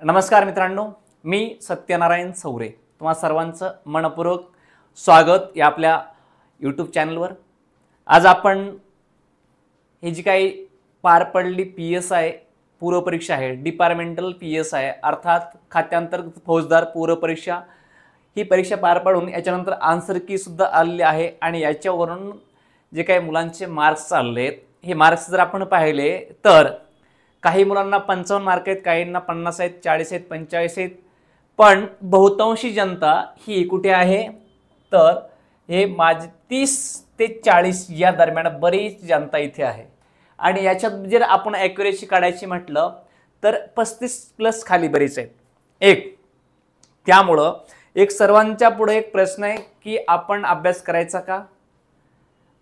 नमस्कार मित्रांनो, मी सत्यनारायण सौरे तुम्हा सर्वांचं मनपूर्वक स्वागत या आपल्या यूट्यूब चॅनलवर। आज आपण ही जी काही पार पडली PSI पूर्वपरीक्षा आहे, डिपार्टमेंटल PSI अर्थात खात्यांतर्गत फौजदार पूर्वपरीक्षा, ही परीक्षा पार पडून याच्यानंतर आन्सर की सुद्धा आलेली आहे आणि याच्यावरून जे काही मुलांचे मार्क्स चालले आहेत, हे मार्क्स जर आपण पाहिले तर काही मुलांना 55 मार्क आहेत, काहींना 50 आहेत, 40 आहेत, 45 आहेत, पण बहुतांशी जनता ही कुठे आहे तर हे माझे 30 ते 40 या दरम्यान बरीच जनता इथे आहे। आणि याच्यात जर आपण ॲक्युरेसी काढायची म्हटलं तर 35+ खाली बरीच आहेत एक। त्यामुळं एक सर्वांच्या पुढे एक प्रश्न आहे की आपण अभ्यास करायचा का,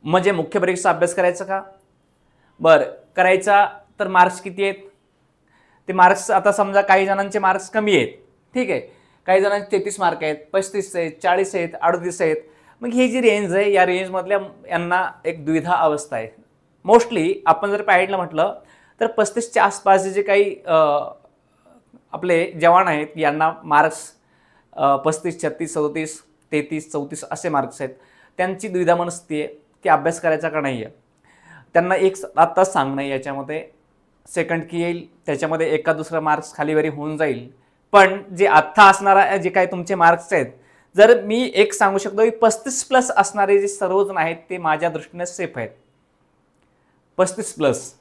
म्हणजे मुख्य परीक्षा अभ्यास करायचा का? बरं, करायचा तर मार्क्स किती आहेत ते मार्क्स आता समजा काही जणांचे मार्क्स कमी आहेत, ठीक आहे, काही जणांचे 33 मार्क आहेत, 35 आहेत, 40 आहेत, 38 आहेत। मग ही जी रेंज आहे या रेंजमधल्या यांना एक द्विधा अवस्था आहे। मोस्टली आपण जर पाहिलं म्हटलं तर 35च्या आसपासचे जे काही आपले जवान आहेत यांना मार्क्स 35, 36, 37, 33, 34 असे मार्क्स आहेत। त्यांची द्विधा मनस्थिती आहे की अभ्यास करायचा का नाही आहे। त्यांना एक आत्ताच सांगणं आहे, याच्यामध्ये सेकंड की येईल, त्याच्यामध्ये एका दुसरा मार्क्स खालीवरी होऊन जाईल, पण जे आत्ता असणारा जे काही तुमचे मार्क्स आहेत, जर मी एक सांगू शकतो की 35+ असणारे जे सर्वजण आहेत ते माझ्या दृष्टीने सेफ आहेत। 35+।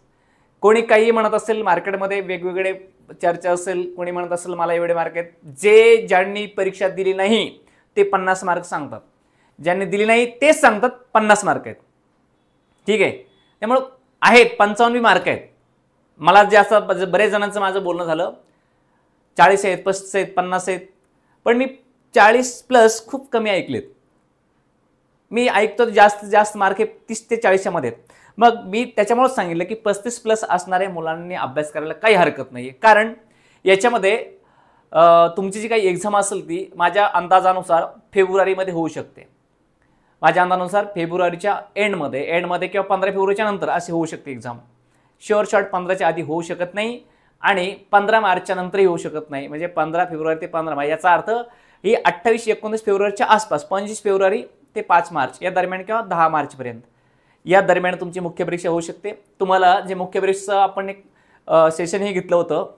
कोणी काही म्हणत असेल, मार्केटमध्ये वेगवेगळे चर्चा असेल, कोणी म्हणत असेल मला एवढे मार्क आहेत, ज्यांनी परीक्षा दिली नाही ते 50 मार्क सांगतात, ज्यांनी दिली नाही तेच सांगतात 50 मार्क आहेत, ठीक आहे। त्यामुळे आहेत 55 मार्क आहेत। मला जे असं बरेच जणांचं माझं बोलणं झालं 40 आहेत, 35 आहेत, 50 आहेत, पण मी 40+ खूप कमी ऐकलेत। मी ऐकतो जास्तीत जास्त मार्क हे 30 ते 40च्या मध्ये आहेत। मग मी त्याच्यामुळेच सांगितलं की 35+ असणाऱ्या मुलांनी अभ्यास करायला काही हरकत नाही आहे, कारण याच्यामध्ये तुमची जी काही एक्झाम असेल ती माझ्या अंदाजानुसार फेब्रुवारीमध्ये होऊ शकते। माझ्या अंदाजानुसार फेब्रुवारीच्या एंडमध्ये किंवा 15 फेब्रुवारीच्या नंतर अशी होऊ शकते एक्झाम। शुअर शॉट 15च्या आधी होऊ शकत नाही आणि 15 मार्चच्या नंतरही होऊ शकत नाही। म्हणजे 15 फेब्रुवारी ते 15 मार्च याचा अर्थ ही 28-29 फेब्रुवारीच्या आसपास, 25 फेब्रुवारी ते 5 मार्च या दरम्यान किंवा 10 मार्चपर्यंत या दरम्यान तुमची मुख्य परीक्षा होऊ शकते। तुम्हाला जे मुख्य परीक्षेचं आपण एक सेशन हे घेतलं होतं,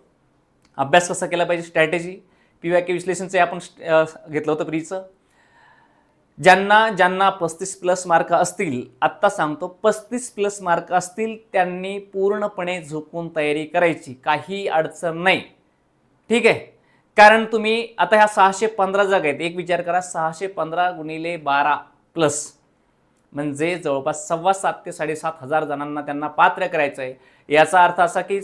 अभ्यास कसा केला पाहिजे, स्ट्रॅटेजी, PYQ विश्लेषणचं आपण घेतलं होतं प्रीचं। ज्यांना 35+ मार्क असतील, आत्ता सांगतो 35+ मार्क असतील, त्यांनी पूर्णपणे झोपून तयारी करायची, काही अडचण नाही, ठीक आहे। कारण तुम्ही आता ह्या 615 जागा आहेत, एक विचार करा, 615 गुणिले 12+ म्हणजे जवळपास 7,500 ते 7,500 जणांना त्यांना पात्र करायचं आहे। याचा अर्थ असा की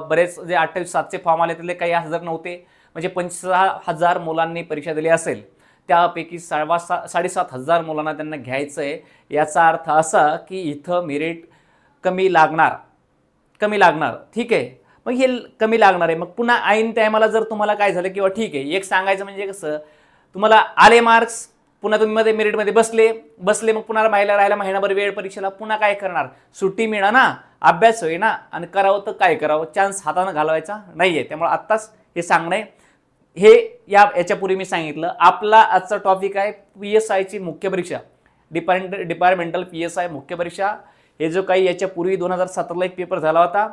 बरेच जे 28,700 फॉर्म आले त्यातले काही हजर नव्हते, म्हणजे 25,000 मुलांनी परीक्षा दिली असेल, त्यापैकी 7,500 मुलांना त्यांना घ्यायचं आहे। याचा अर्थ असा की इथं मेरिट कमी लागणार, ठीक आहे। मग हे कमी लागणार आहे। मग पुन्हा ऐन टायमाला जर तुम्हाला काय झालं किंवा ठीक आहे, एक सांगायचं म्हणजे कसं, तुम्हाला आले मार्क्स, पुन्हा तुम्ही मध्ये मेरिटमध्ये बसले मग पुन्हा राहायला महिनाभर वेळ परीक्षेला, पुन्हा काय करणार, सुट्टी मिळा ना, अभ्यास होईना आणि करावं तर काय करावं, चान्स हातानं घालवायचा नाही आहे। त्यामुळे आत्ताच हे सांगणं आहे। हे याच्यापूर्वी मी सांगितलं, आपला आजचा टॉपिक आहे PSIची मुख्य परीक्षा, डिपार्टमेंटल PSI मुख्य परीक्षा। हे जो काही याच्यापूर्वी 2017ला एक पेपर झाला होता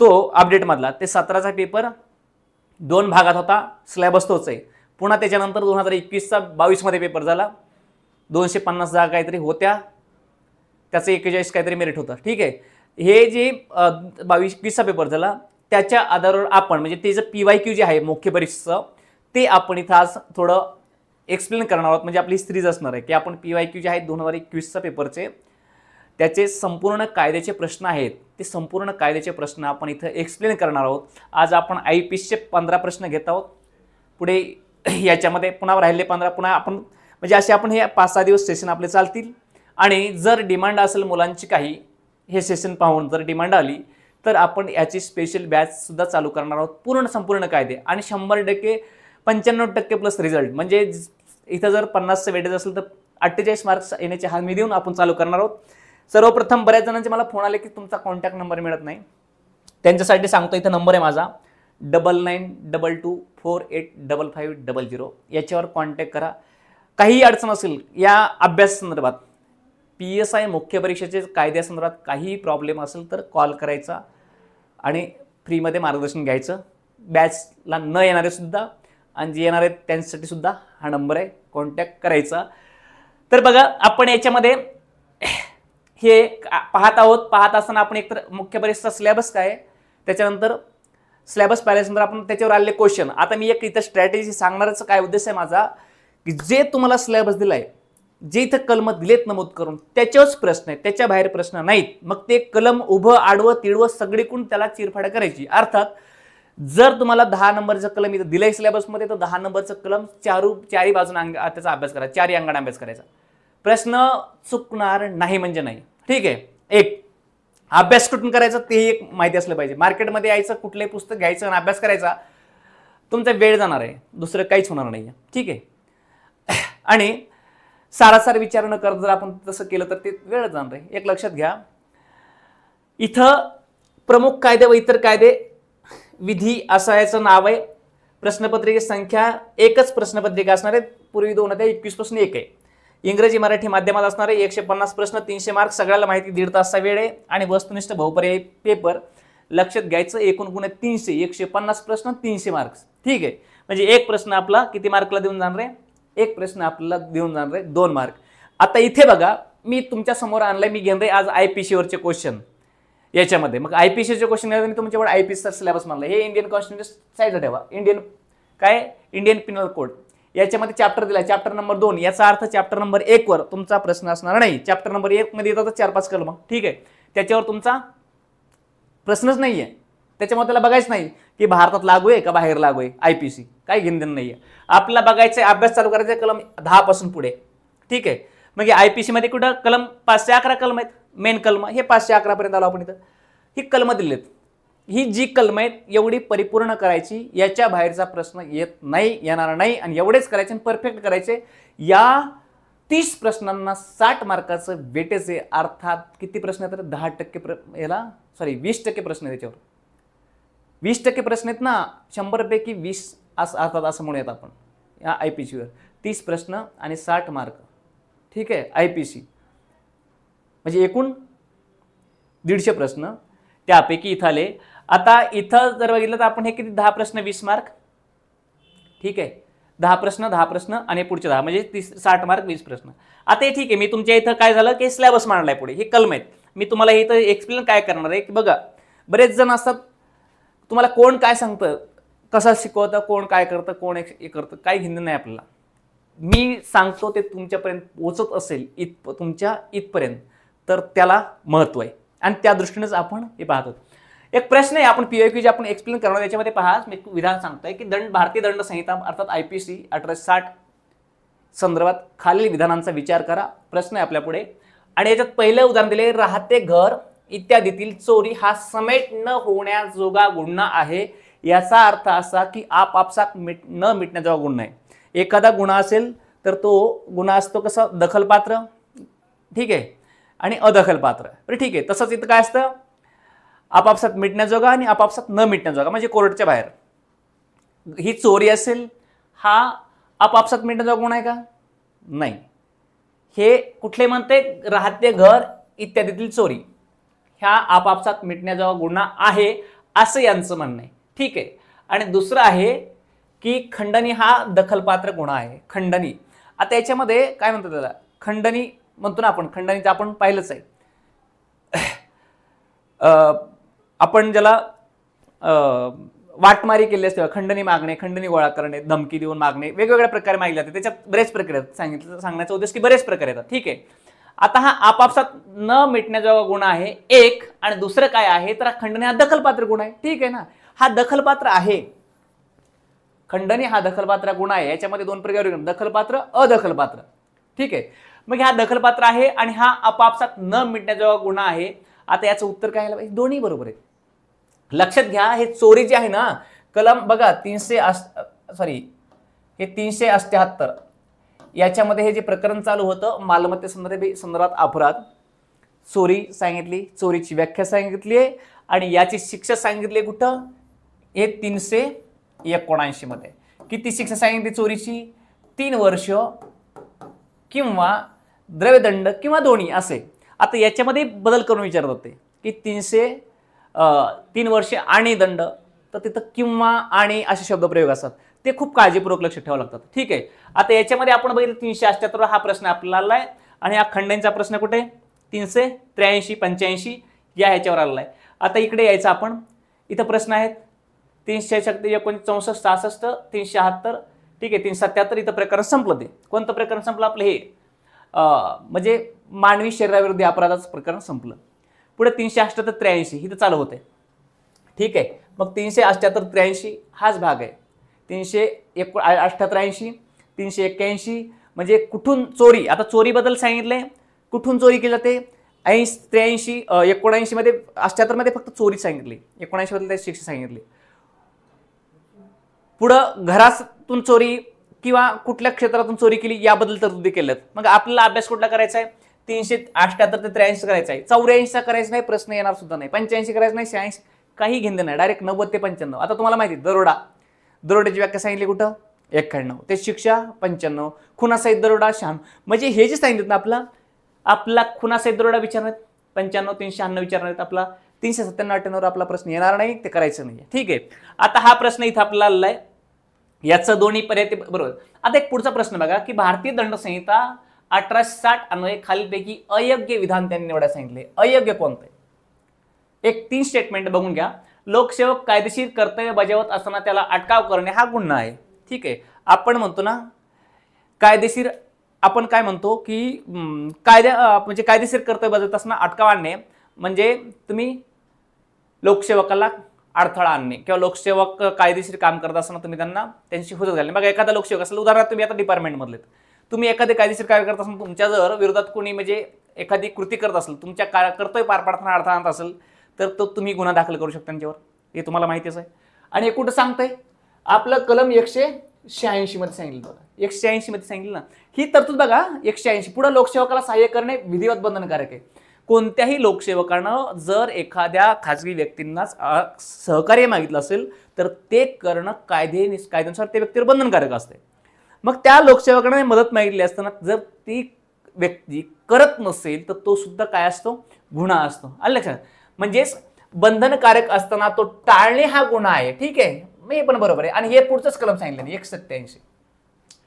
तो अपडेटमधला, ते 17चा पेपर 2 भागात होता, सिलेबस तोच आहे। पुन्हा त्याच्यानंतर 2021चा 22मध्ये पेपर झाला, 250 जागा काहीतरी होत्या, त्याचं 41 काहीतरी मेरिट होतं, ठीक आहे। हे जे 22-21चा पेपर झाला त्याच्या आधारावर आपण म्हणजे ते जे PYQ जे आहे मुख्य परीक्षेचं ते आपण इथं आज थोडं एक्सप्लेन करणार आहोत। म्हणजे आपली सिरीज असणार आहे की आपण PYQ जे आहेत 2021च्या पेपरचे त्याचे संपूर्ण कायद्याचे प्रश्न आहेत, ते संपूर्ण कायद्याचे प्रश्न आपण इथं एक्सप्लेन करणार आहोत। आज आपण IPSचे 15 प्रश्न घेत आहोत, पुढे याच्यामध्ये पुन्हा राहिले 15, पुन्हा आपण म्हणजे असे आपण हे 5-6 दिवस सेशन आपले चालतील। आणि जर डिमांड असेल मुलांची काही, हे सेशन पाहून जर डिमांड आली तर आपण याची स्पेशल बॅच सुद्धा चालू करणार आहोत, संपूर्ण कायदे आणि 100% 95% रिझल्ट। म्हणजे इथं जर 50चं वेटेज असेल तर 48 मार्क्स येण्याची हमी देऊन आपण चालू करणार आहोत। सर्वप्रथम बऱ्याच जणांचे मला फोन आले की तुमचा कॉन्टॅक्ट नंबर मिळत नाही, त्यांच्यासाठी सांगतो, इथं नंबर आहे माझा 9922485500 याच्यावर कॉन्टॅक्ट करा. काही अडचण असेल या अभ्यास संदर्भात, PSI मुख्य परीक्षेचे कायद्यासंदर्भात काही प्रॉब्लेम असेल तर कॉल करायचा आणि फ्रीमध्ये मार्गदर्शन घ्यायचं. बॅचला न येणारे सुद्धा आणि जे येणार आहेत त्यांच्यासाठी सुद्धा हा नंबर आहे, कॉन्टॅक्ट करायचा. तर बघा आपण याच्यामध्ये हे पाहत असताना आपण एकतर मुख्य परीक्षेचा सिलेबस काय आहे, त्याच्यानंतर सिलेबस पाहिल्यानंतर आपण त्याच्यावर आलेले क्वेश्चन. आता मी एक इथं स्ट्रॅटेजी सांगणारच काय उद्देश आहे माझा, की जे तुम्हाला सिलेबस दिलाय, जे इथं कलम दिलेत नमूद करून त्याच्यावरच प्रश्न आहेत, त्याच्या बाहेर प्रश्न नाहीत. मग ते कलम उभं आडवं तिडवं सगळीकडून त्याला चिरफाड करायची. अर्थात जर तुम्हाला 10 नंबरचं कलम इथं दिलंय सिलेबसमध्ये तर 10 नंबरचं कलम चारी बाजून त्याचा अभ्यास करा, चारी अंगाने अभ्यास करायचा. प्रश्न चुकणार नाही म्हणजे नाही. ठीक आहे. एक अभ्यास कुठून करायचा ते एक माहिती असलं पाहिजे. मार्केटमध्ये यायचं, कुठलंही पुस्तक घ्यायचं आणि अभ्यास करायचा, तुमचा वेळ जाणार आहे, दुसरं काहीच होणार नाही. ठीक आहे. आणि सारासार विचार न करत जर आपण तसं केलं तर ते वेळ जाणार आहे. एक लक्षात घ्या, इथं प्रमुख कायदे व इतर कायदे विधी असं याचं नाव आहे. प्रश्नपत्रिकेची संख्या एकच प्रश्नपत्रिका असणार आहे. पूर्वी 2 होत्या, 21 पासून 1 आहे. इंग्रजी मराठी माध्यमात असणार आहे. 150 प्रश्न, 300 मार्क, सगळ्याला माहिती 1.5 तासचा वेळ आहे. आणि वस्तुनिष्ठ बहुपर्यायी पेपर लक्षात घ्यायचं. एकूण गुण 300, 150 प्रश्न, 300 मार्क्स. ठीक आहे. म्हणजे एक प्रश्न आपला किती मार्कला देऊन जाणार आहे, एक प्रश्न आपल्याला देऊन जाणार आहे 2 मार्क. आता इथे बघा मी तुमच्या समोर आणलंय, मी घेणार आहे आज IPC वरचे क्वेश्चन याच्यामध्ये. मग IPCचे क्वेश्चन मी तुमच्याकडे IPCचा सिलेबस मानला. हे इंडियन कॉन्स्टिट्यूशन साईडला ठेवा. इंडियन पिनल कोड याच्यामध्ये चॅप्टर दिला, चॅप्टर नंबर 2. याचा अर्थ चॅप्टर नंबर 1 वर तुमचा प्रश्न असणार नाही. चॅप्टर नंबर 1 मध्ये येतात 4-5 कलम. ठीक आहे. त्याच्यावर तुमचा प्रश्नच नाहीये. त्याच्यामुळे त्याला बघायचं नाही की भारतात लागू आहे का बाहेर लागू आहे. IPC काही घेणं नाहीये. आपल्याला बघायचं अभ्यास चालू करायचा कलम 10 पासून पुढे. ठीक आहे. मग IPC मध्ये कुठं कलम 511 कलम आहेत, मेन कलम. हे 511 पर्यंत आलो आपण. इथं ही कलम दिलेत. ही जी कलम आहेत एवढी परिपूर्ण करायची, याच्या बाहेरचा प्रश्न येत नाही, येणार नाही. आणि एवढेच करायचे आणि परफेक्ट करायचे. या 30 प्रश्नांना 60 मार्काचं वेटेज आहे. अर्थात किती प्रश्न आहेत तर 10% याला 20% प्रश्न आहे त्याच्यावर. 20% प्रश्न आहेत ना, 100 पैकी 20 अर्थात असं म्हणूयात आपण या IPC वर. 30 प्रश्न आणि 60 मार्क. ठीक आहे. IPC म्हणजे एकूण 150 प्रश्न, त्यापैकी इथं आले. आता इथं जर बघितलं तर आपण हे किती 10 प्रश्न 20 मार्क. ठीक आहे. 10 प्रश्न आणि पुढचे 10 म्हणजे 60 मार्क 20 प्रश्न. आता हे ठीक आहे. मी तुमच्या इथं काय झालं की सिलेबस मांडलाय पुढे, हे कलम आहेत. मी तुम्हाला इथं एक्सप्लेन काय करणार आहे की बघा, बरेच जण असतात, तुम्हाला कोण काय सांगतं, कसं शिकवतं, कोण काय करतं, कोण हे करतं, काही हिंदी नाही आपल्याला. मी सांगतो ते तुमच्यापर्यंत पोहोचत असेल तुमच्या इथपर्यंत तर त्याला महत्त्व आहे. आणि त्या दृष्टीनेच आपण हे पाहतो. एक प्रश्न आहे, आपण PYQ जे आपण एक्सप्लेन करणार त्याच्यामध्ये पहा, मी विधान सांगतोय की भारतीय दंड संहिता अर्थात IPC 1860 संदर्भात खालील विधानांचा विचार करा. प्रश्न आहे आपल्या पुढे. आणि याच्यात पहिलं उदाहरण दिले, राहते घर इत्यादीतील चोरी हा समेट न होण्याजोगा गुन्हा आहे. याचा अर्थ असा की आपापसात न मिटण्याजोगा गुन्हा आहे. एखादा गुन्हा असेल तर तो गुन्हा असतो कसा, दखलपात्र. ठीक आहे. आणि अदखलपात्र. ठीक आहे. तसंच इथं काय असतं, आपापसात मिटण्याजोगा आणि आपापसात न मिटण्याजोगा म्हणजे कोर्टच्या बाहेर. ही चोरी असेल, हा आपापसात मिटण्याजोगा गुन्हा आहे का, नाही. हे कुठले म्हणते, राहते घर इत्यादीतील चोरी ह्या आपापसात मिटण्याजोगा गुन्हा आहे असं यांचं म्हणणं आहे. ठीक आहे. आणि दुसरं आहे की खंडणी हा दखलपात्र गुन्हा आहे. खंडणी, आता याच्यामध्ये काय म्हणतात त्याला, खंडणी म्हणतो ना आपण, खंडणीचं आपण पाहिलंच आहे. आपण ज्याला वाटमारी केली असते, खंडणी मागणे, खंडणी गोळा करणे, धमकी देऊन मागणे, वेगवेगळ्या प्रकारे मागले जाते. त्याच्यात बरेच प्रकार आहेत. सांगण्याचा उद्देश की बरेच प्रकार येतात. ठीक आहे. आता हा आपापसात न मिटण्याजोगा गुन्हा आहे एक, आणि दुसरं काय आहे तर खंडणी हा दखलपात्र गुन्हा आहे. ठीक आहे ना. हा दखलपात्र आहे. खंडणी हा दखलपात्र गुन्हा आहे. याच्यामध्ये 2 प्रकार, दखलपात्र, अदखलपात्र. ठीक आहे. मग हा दखलपात्र आहे आणि हा आपापसात न मिटण्याजोगा गुन्हा आहे. आता याचं उत्तर काय आलं, दोन्ही बरोबर आहे. लक्षात घ्या, हे चोरी जे आहे ना, कलम बघा 378 याच्यामध्ये हे जे प्रकरण चालू होतं, मालमत्तेसंदर्भात अपराध, चोरी सांगितली, चोरीची व्याख्या सांगितली आहे आणि याची शिक्षा सांगितली कुठं, हे 379 मध्ये. किती शिक्षा सांगितली चोरीची? 3 वर्ष किंवा द्रव्यदंड किंवा दोन्ही असे. आता याच्यामध्ये बदल करून विचारत होते की 3 वर्षे आणि दंड, तर तिथं किंवा आणि असे शब्दप्रयोग असतात, ते खूप काळजीपूर्वक लक्ष ठेवावं लागतात. ठीक आहे. आता याच्यामध्ये आपण बघितलं 378 हा प्रश्न आपल्याला आहे आणि हा खंडणीचा प्रश्न कुठे? 383 85 या ह्याच्यावर आलेला आहे. आता इकडे यायचं आपण. इथं प्रश्न आहेत 336 64 66 376. ठीक आहे. 377 इथं प्रकरण संपलं. ते कोणतं प्रकरण संपलं आपलं? हे म्हणजे मानवी शरीराविरुद्ध अपराधाचं प्रकरण संपलं. पुढे 378 83 इथं चालू होते. ठीक आहे. मग 378 83 हाच भाग आहे. 388 381 म्हणजे कुठून चोरी. आता चोरीबद्दल सांगितलंय, कुठून चोरी केली जाते? 83 79 मध्ये 78 मध्ये फक्त चोरी सांगितली, 79 मध्ये त्याची शिक्षा सांगितली. पुढं घरातून चोरी किंवा कुठल्या क्षेत्रातून चोरी केली याबद्दल तरतुदी केल्यात. मग आपल्याला अभ्यास कुठला करायचा आहे? 378 ते 83 करायचा आहे. 84 करायचा नाही, प्रश्न येणार सुद्धा नाही. 85 करायचं नाही, 86 काही घेणं नाही, डायरेक्ट 90 ते 95. आता तुम्हाला माहिती दरोड्याची व्याख्या सांगितली कुठं? 91. ते शिक्षा 95. खुनासहित दरोडा 96. म्हणजे हे जे सांगितलं ना आपला खुनासहित दरोडा विचारणार 95 396 विचारणार आहेत. आपला 397 98 आपला प्रश्न येणार नाही, ते करायचं नाही. ठीक आहे. आता हा प्रश्न इथं आपल्याला आलेला आहे. याचं दोन्ही पर्याय बरोबर. आता एक पुढचा प्रश्न बघा की भारतीय दंड संहिता 1860 अन्वये खालीलपैकी अयोग्य विधान त्यांनी निवडायला सांगितले. अयोग्य कोणतं आहे? एक 3 स्टेटमेंट बघून घ्या. लोकसेवक कायदेशीर कर्तव्य बजावत असताना त्याला अटकाव करणे हा गुन्हा आहे. ठीक आहे. आपण म्हणतो ना कायदेशीर, आपण काय म्हणतो की म्हणजे कायदेशीर कर्तव्य बजावत असताना अटकाव आणणे म्हणजे तुम्ही लोकसेवकाला अडथळा आणणे किंवा लोकसेवक कायदेशीर काम करत असताना तुम्ही त्यांची हुजत घालणे. मग एखादा लोकसेवक असेल, उदाहरणार्थ तुम्ही आता डिपार्टमेंटमधले, तुम्ही एखादे कायदेशीर कार्य करत असताना तुमच्या जर विरोधात कोणी म्हणजे एखादी कृती करत असेल, तुमच्या कर्तव्य पार पाडताना अडथळा आणत असेल, तर तो तुम्ही गुन्हा दाखल करू शकता त्यांच्यावर. हे तुम्हाला माहितीच आहे. आणि हे कुठं सांगतंय? आपलं कलम 186 मध्ये सांगितलं बघा. 186 मध्ये सांगितलं ना, ही तरतूद बघा 186. पुढे लोकसेवकाला सहाय्य करणे विधिवत बंधनकारक आहे. कोणत्याही लोकसेवकानं जर एखाद्या खाजगी व्यक्तींना सहकार्य मागितलं असेल तर ते करणं कायद्यानुसार त्या व्यक्तीवर बंधनकारक असते. मग त्या लोकसेवकाने मदत मागितली असताना जर ती व्यक्ती करत नसेल तर तो सुद्धा काय असतो? गुन्हा असतो. आलं लक्षात? म्हणजेच बंधनकारक असताना तो टाळणे हा गुन्हा आहे. ठीक आहे. मी पण बरोबर आहे. आणि हे पुढचंच कलम सांगितलं 187.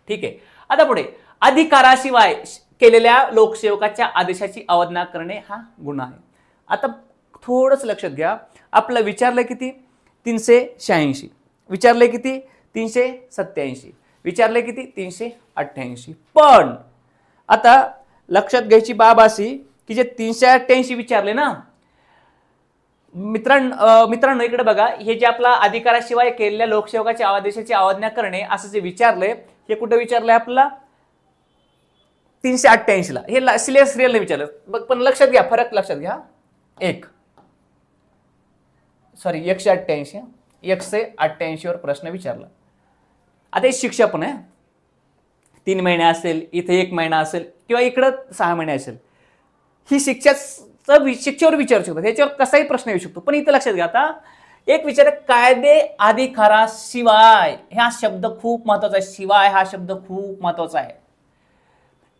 ठीक आहे. आता पुढे अधिकाराशिवाय केलेल्या लोकसेवकाच्या आदेशाची अवज्ञा करणे हा गुन्हा आहे. आता थोडंच लक्षात घ्या. आपलं विचारलंय किती? 386. विचारलंय किती? 387. विचारलंय किती? 388. पण आता लक्षात घ्यायची बाब अशी की जे 388 विचारले ना मित्रांनो इकडे बघा, हे जे आपला अधिकाराशिवाय केलेल्या लोकसेवकाच्या आदेशाची अवज्ञा करणे असं जे विचारलंय, हे कुठे विचारलंय? आपला 388 ला. हे सिरियल विचारलं. पण लक्षात घ्या, फरक लक्षात घ्या. 188 वर प्रश्न विचारला. आता हे शिक्षा पण आहे. 3 महिने असेल, इथे 1 महिना असेल किंवा इकडं 6 महिने असेल. ही शिक्षेवर विचारू शकतो, ह्याच्यावर कसाही प्रश्न येऊ शकतो. पण इथं लक्षात घ्या, आता एक विचार, कायदे अधिकाराशिवाय हा शब्द खूप महत्वाचा आहे. शिवाय हा शब्द खूप महत्वाचा आहे.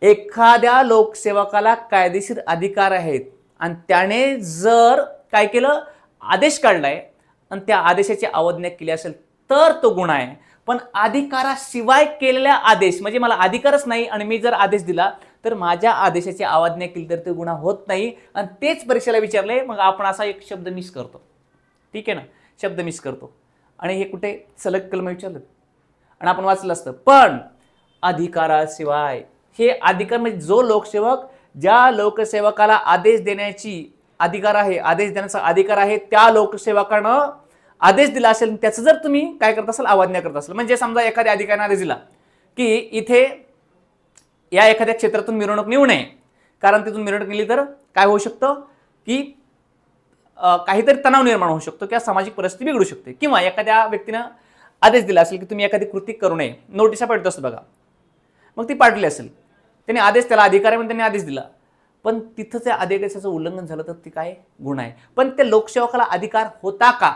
एखाद्या लोकसेवकाला कायदेशीर अधिकार आहेत आणि त्याने जर काय केलं, आदेश काढलाय आणि त्या आदेशाची अवज्ञा केली असेल तर तो गुन्हा आहे. पण अधिकाराशिवाय केलेला आदेश म्हणजे मला अधिकारच नाही आणि मी जर आदेश दिला तर माझ्या आदेशाची अवज्ञा केली तर ते गुन्हा होत नाही. आणि तेच परीक्षेला विचारले, मग आपण असा एक शब्द मिस करतो. ठीक आहे ना, शब्द मिस करतो. आणि हे कुठे सलग कलम विचारलं आणि आपण वाचलं असतं. पण अधिकाराशिवाय, हे अधिकार म्हणजे जो लोकसेवक ज्या लोकसेवकाला आदेश देण्याची अधिकार आहे, आदेश देण्याचा अधिकार आहे, त्या लोकसेवकानं आदेश दिला असेल, त्याचं जर तुम्ही काय करत असाल, अवज्ञा करत असाल. म्हणजे समजा एखाद्या अधिकाऱ्याने आदेश दिला की इथे या एखाद्या क्षेत्रातून मिरवणूक निघू नये, कारण तिथून मिरवणूक निघली तर काय होऊ शकतं की काहीतरी तणाव निर्माण होऊ शकतो किंवा सामाजिक परिस्थिती बिघडू शकते. किंवा एखाद्या व्यक्तीनं आदेश दिला असेल की तुम्ही एखादी कृती करू नये, नोटिसा पाठवत असतो बघा, मग ती पाठवली असेल, त्याने आदेश, त्याला अधिकार आहे म्हणून त्याने आदेश दिला, पण तिथं त्या आदेशाचं उल्लंघन झालं तर ती काय गुन्हा आहे. पण त्या लोकसेवकाला अधिकार होता का?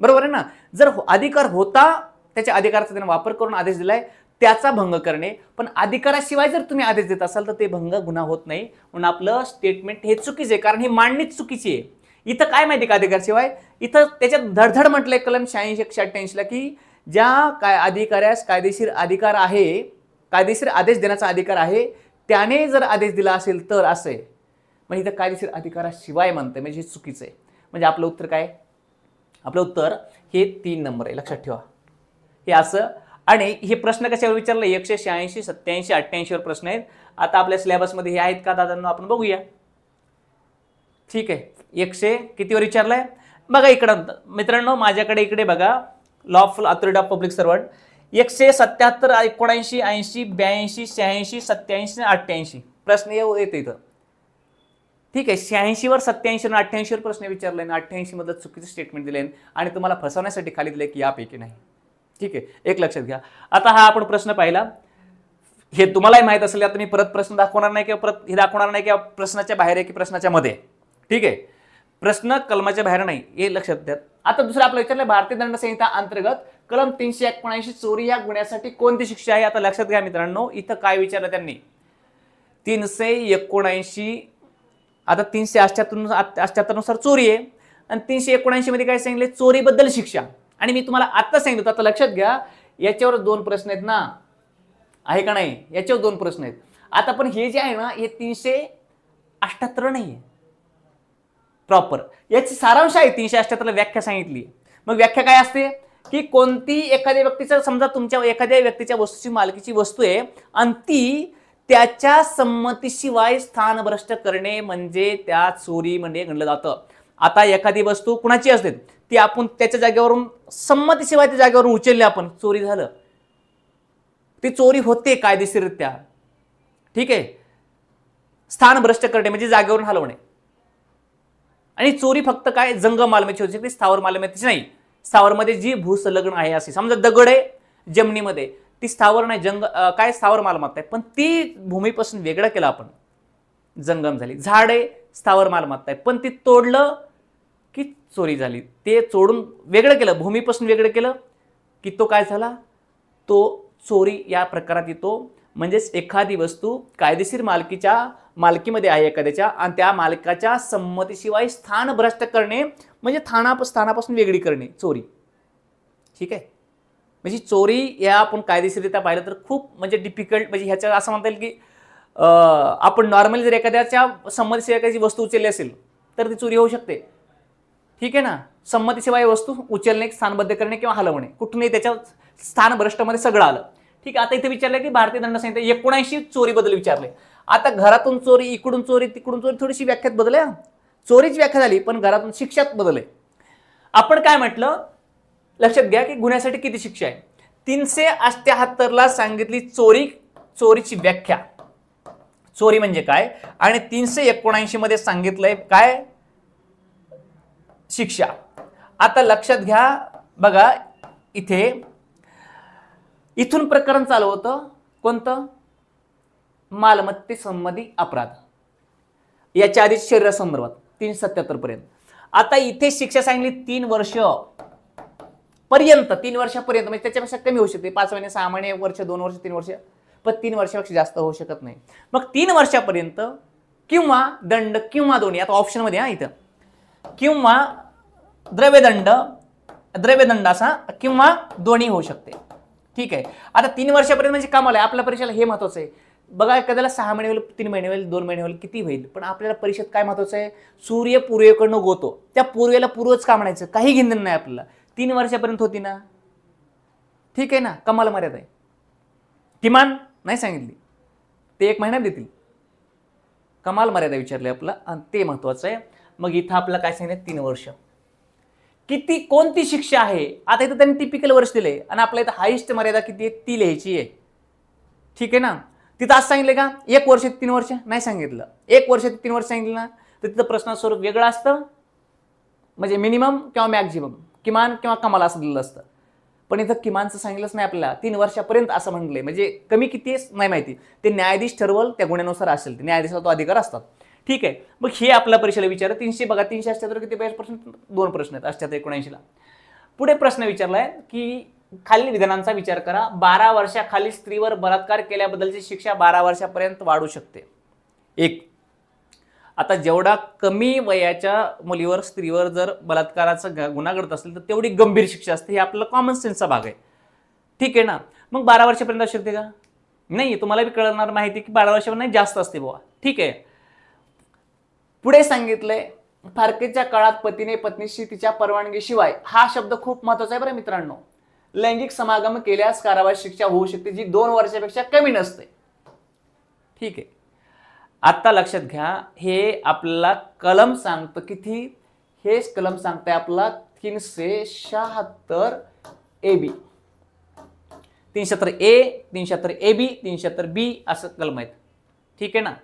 बरोबर आहे ना. जर अधिकार होता, त्याच्या अधिकाराचा त्याने वापर करून आदेश दिलाय, त्याचा भंग करणे, पण अधिकाराशिवाय जर तुम्ही आदेश देत असाल तर ते भंग गुन्हा होत नाही. म्हणून आपलं स्टेटमेंट हे चुकीचं आहे, कारण ही मांडणीच चुकीची आहे. इथं काय माहिती का अधिकारशिवाय, इथं त्याच्यात धडधड म्हटलंय कलम 86-188 ला की ज्या काय अधिकाऱ्यास कायदेशीर अधिकार आहे, कायदेशीर आदेश देण्याचा अधिकार आहे, त्याने जर आदेश दिला असेल तर असे. म्हणजे इथं कायदेशीर अधिकाराशिवाय म्हणतंय, म्हणजे हे चुकीचं आहे. म्हणजे आपलं उत्तर काय, आपलं उत्तर हे 3 नंबर आहे, लक्षात ठेवा. हे असं. आणि हे प्रश्न कशावर विचारलं, 186, 87, 88 वर प्रश्न आहेत. आता आपल्या सिलेबसमध्ये हे आहेत का दादांनो, आपण बघूया. ठीक आहे, 100 कितीवर विचारलंय बघा. इकडं मित्रांनो माझ्याकडे इकडे बघा, lawful authority of public servant 177, 79, 80, 82, 86, 87, 88 प्रश्न येते इथं. ठीक आहे, 86 वर, 87 वर, 88 वर प्रश्न विचारले आणि 88 मधलं चुकीचं स्टेटमेंट दिले आणि तुम्हाला फसवण्यासाठी खाली दिले की यापैकी नाही. ठीक आहे, एक लक्षात घ्या. आता हा आपण प्रश्न पाहिला, हे तुम्हालाही माहित असेल. आता मी परत प्रश्न दाखवणार नाही किंवा परत हे दाखवणार नाही किंवा प्रश्नाच्या बाहेर आहे की प्रश्नाच्या मध्ये. ठीक आहे, प्रश्न कलमाच्या बाहेर नाही, हे लक्षात द्या. आता दुसरं आपलं विचारलं, भारतीय दंड संहिता अंतर्गत कलम 379 चोरी या गुन्ह्यासाठी कोणती शिक्षा आहे. आता लक्षात घ्या मित्रांनो, इथं काय विचारलं त्यांनी, 379. आता 378 नुसार चोरी आहे आणि 379 मध्ये काय सांगितले, चोरीबद्दल शिक्षा. आणि मी तुम्हाला आता सांगितलं, आता लक्षात घ्या, याच्यावर 2 प्रश्न आहेत ना, आहे का नाही, याच्यावर 2 प्रश्न आहेत. आता पण हे जे आहे ना, हे 378 नाही आहे प्रॉपर, याची सारांश आहे. 378 ला व्याख्या सांगितली. मग व्याख्या काय असते की कोणती एखाद्या व्यक्तीचा, समजा तुमच्या एखाद्या व्यक्तीच्या वस्तूची मालकीची वस्तू आहे आणि ती त्याच्या संमतीशिवाय स्थानभ्रष्ट करणे म्हणजे त्या चोरी म्हणजे गणलं जातं. आता एखादी वस्तू कुणाची असते, ती आपण त्याच्या जागेवरून संमतीशिवाय त्या जागेवरून उचलली, आपण चोरी झालं, ती चोरी होते कायदेशीररित्या. ठीक आहे, स्थानभ्रष्ट करणे म्हणजे जागेवरून हलवणे. आणि चोरी फक्त काय जंगम मालमत्तेची होऊ शकते, स्थावर मालमत्तेची नाही. स्थावरमध्ये जी भूसंलग्न आहे, अशी समजा दगड आहे जमिनीमध्ये, ती स्थावर नाही, काय स्थावर मालमत्ता आहे, पण ती भूमीपासून वेगळं केलं आपण, जंगम झाली. झाड आहे स्थावर मालमत्ता आहे, पण ती तोडलं की चोरी झाली. ते चोडून वेगळं केलं, भूमीपासून वेगळं केलं की तो काय झाला, तो चोरी या प्रकारात येतो. म्हणजेच एखादी वस्तू कायदेशीर मालकीमध्ये आहे एखाद्याच्या आणि त्या मालकाच्या संमतीशिवाय स्थानभ्रष्ट करणे म्हणजे स्थानापासून वेगळी करणे, चोरी. ठीक आहे, म्हणजे चोरी या आपण कायदेशीररित्या पाहिलं तर खूप म्हणजे डिफिकल्ट, म्हणजे ह्याच्या असं म्हणता येईल की आपण नॉर्मली जर एखाद्याच्या संमतीशिवाय एखादी वस्तू उचलली असेल तर ती चोरी होऊ शकते. ठीक आहे ना, संमतीशिवाय वस्तू उचलणे, स्थानबद्ध करणे किंवा हलवणे, कुठूनही त्याच्या स्थानभ्रष्टमध्ये सगळं आलं. ठीक आहे, आता इथे विचारलं की भारतीय दंड संहिता 79 चोरीबद्दल विचारले. आता घरातून चोरी, इकडून चोरी, तिकडून चोरी, थोडीशी व्याख्यात बदल आहे. चोरीची व्याख्या झाली पण घरातून शिक्षात बदल आहे. आपण काय म्हटलं लक्षात घ्या की गुन्ह्यासाठी किती शिक्षा आहे. 378 ला सांगितली चोरीची व्याख्या, चोरी म्हणजे काय, आणि 379 मध्ये सांगितलंय काय, शिक्षा. आता लक्षात घ्या बघा, इथून प्रकरण चालू होतं कोणतं, मालमत्ते संबंधी अपराध, याच्या आधी शरीरासंदर्भात 377 पर्यंत. आता इथे शिक्षा सांगितली 3 वर्ष पर्यंत, 3 वर्षापर्यंत, म्हणजे त्याच्यापेक्षा कमी होऊ शकते, 5 महिने, 6 महिने, वर्ष, 2 वर्ष, 3 वर्ष, पण 3 वर्षापेक्षा जास्त होऊ शकत नाही. मग 3 वर्षापर्यंत किंवा दंड किंवा दोन्ही, आता ऑप्शन मध्ये इथं, किंवा द्रव्यदंड असा किंवा दोन्ही होऊ शकते. ठीक आहे, आता 3 वर्षापर्यंत म्हणजे कामाला आहे. आपल्या परीक्षेला हे महत्वाचं आहे बघा, एखाद्याला 6 महिने होईल, 3 महिने होईल, 2 महिने होईल, किती होईल, पण आपल्याला परीक्षेत काय महत्वाचं आहे, सूर्य पूर्वेकडनं गोतो, त्या पूर्वेला पूर्वच का म्हणायचं, काही घेणं नाही आपल्याला. 3 वर्षापर्यंत होती ना, ठीक आहे ना, कमाल मर्यादा आहे. किमान नाही सांगितली, ते 1 महिन्यात देतील. कमाल मर्यादा विचारली आपला आणि ते महत्वाचं आहे. मग इथं आपलं काय सांगितलं, 3 वर्ष. किती कोणती शिक्षा आहे, आता इथं त्यांनी टिपिकल वर्ष दिले आणि आपल्या इथं हाईस्ट मर्यादा किती आहे, ती लिहायची आहे. ठीक आहे ना, तिथं असं सांगितलं का 1 वर्ष 3 वर्ष, नाही सांगितलं. 1 वर्ष 3 वर्ष सांगितलं ना, तर तिथं प्रश्नाचं स्वरूप वेगळं असतं, म्हणजे मिनिमम किंवा मॅक्झिमम, किमान किंवा कमाल असं दिलेलं असतं. पण इथं किमानचं सांगितलंच नाही आपल्याला, 3 वर्षापर्यंत असं म्हटलंय. म्हणजे कमी किती नाही माहिती, ते न्यायाधीश ठरवल, त्या गुन्ह्यानुसार असेल, ते न्यायाधीशाला तो अधिकार असतात. ठीक आहे, मग हे आपल्या परीक्षेला विचार 300 बघा, 378 किती 2 प्रश्न आहेत, 78 79 ला. पुढे प्रश्न विचारलाय की खालील विधानांचा विचार करा. 12 वर्षाखालील स्त्रीवर बलात्कार केल्याबद्दलची शिक्षा 12 वर्षापर्यंत वाढू शकते. एक, आता जेवढा कमी वयाच्या मुलीवर स्त्रीवर जर बलात्काराचा गुन्हा घडत असेल तर तेवढी गंभीर शिक्षा असते. हे आपलं कॉमन सेन्सचा भाग आहे. ठीक आहे ना. मग 12 वर्षापर्यंत असू शकते का? नाही. तुम्हाला बी कळणार माहिती की 12 वर्षापर्यंत जास्त असते बाबा. ठीक आहे. पुढे सांगितलंय फारकेच्या काळात पतीने पत्नीशी तिच्या परवानगीशिवाय, हा शब्द खूप महत्वाचा आहे बरं मित्रांनो, लैंगिक समागम केल्यास कारावास शिक्षा होऊ शकते जी 2 वर्षापेक्षा कमी नसते. ठीक आहे. आता लक्षात घ्या, हे आपल्याला कलम सांगतं किती? हे कलम सांगतंय आपला 376 AB, 376 A, 376 AB, 376 B असं कलम आहेत. ठीक आहे ना.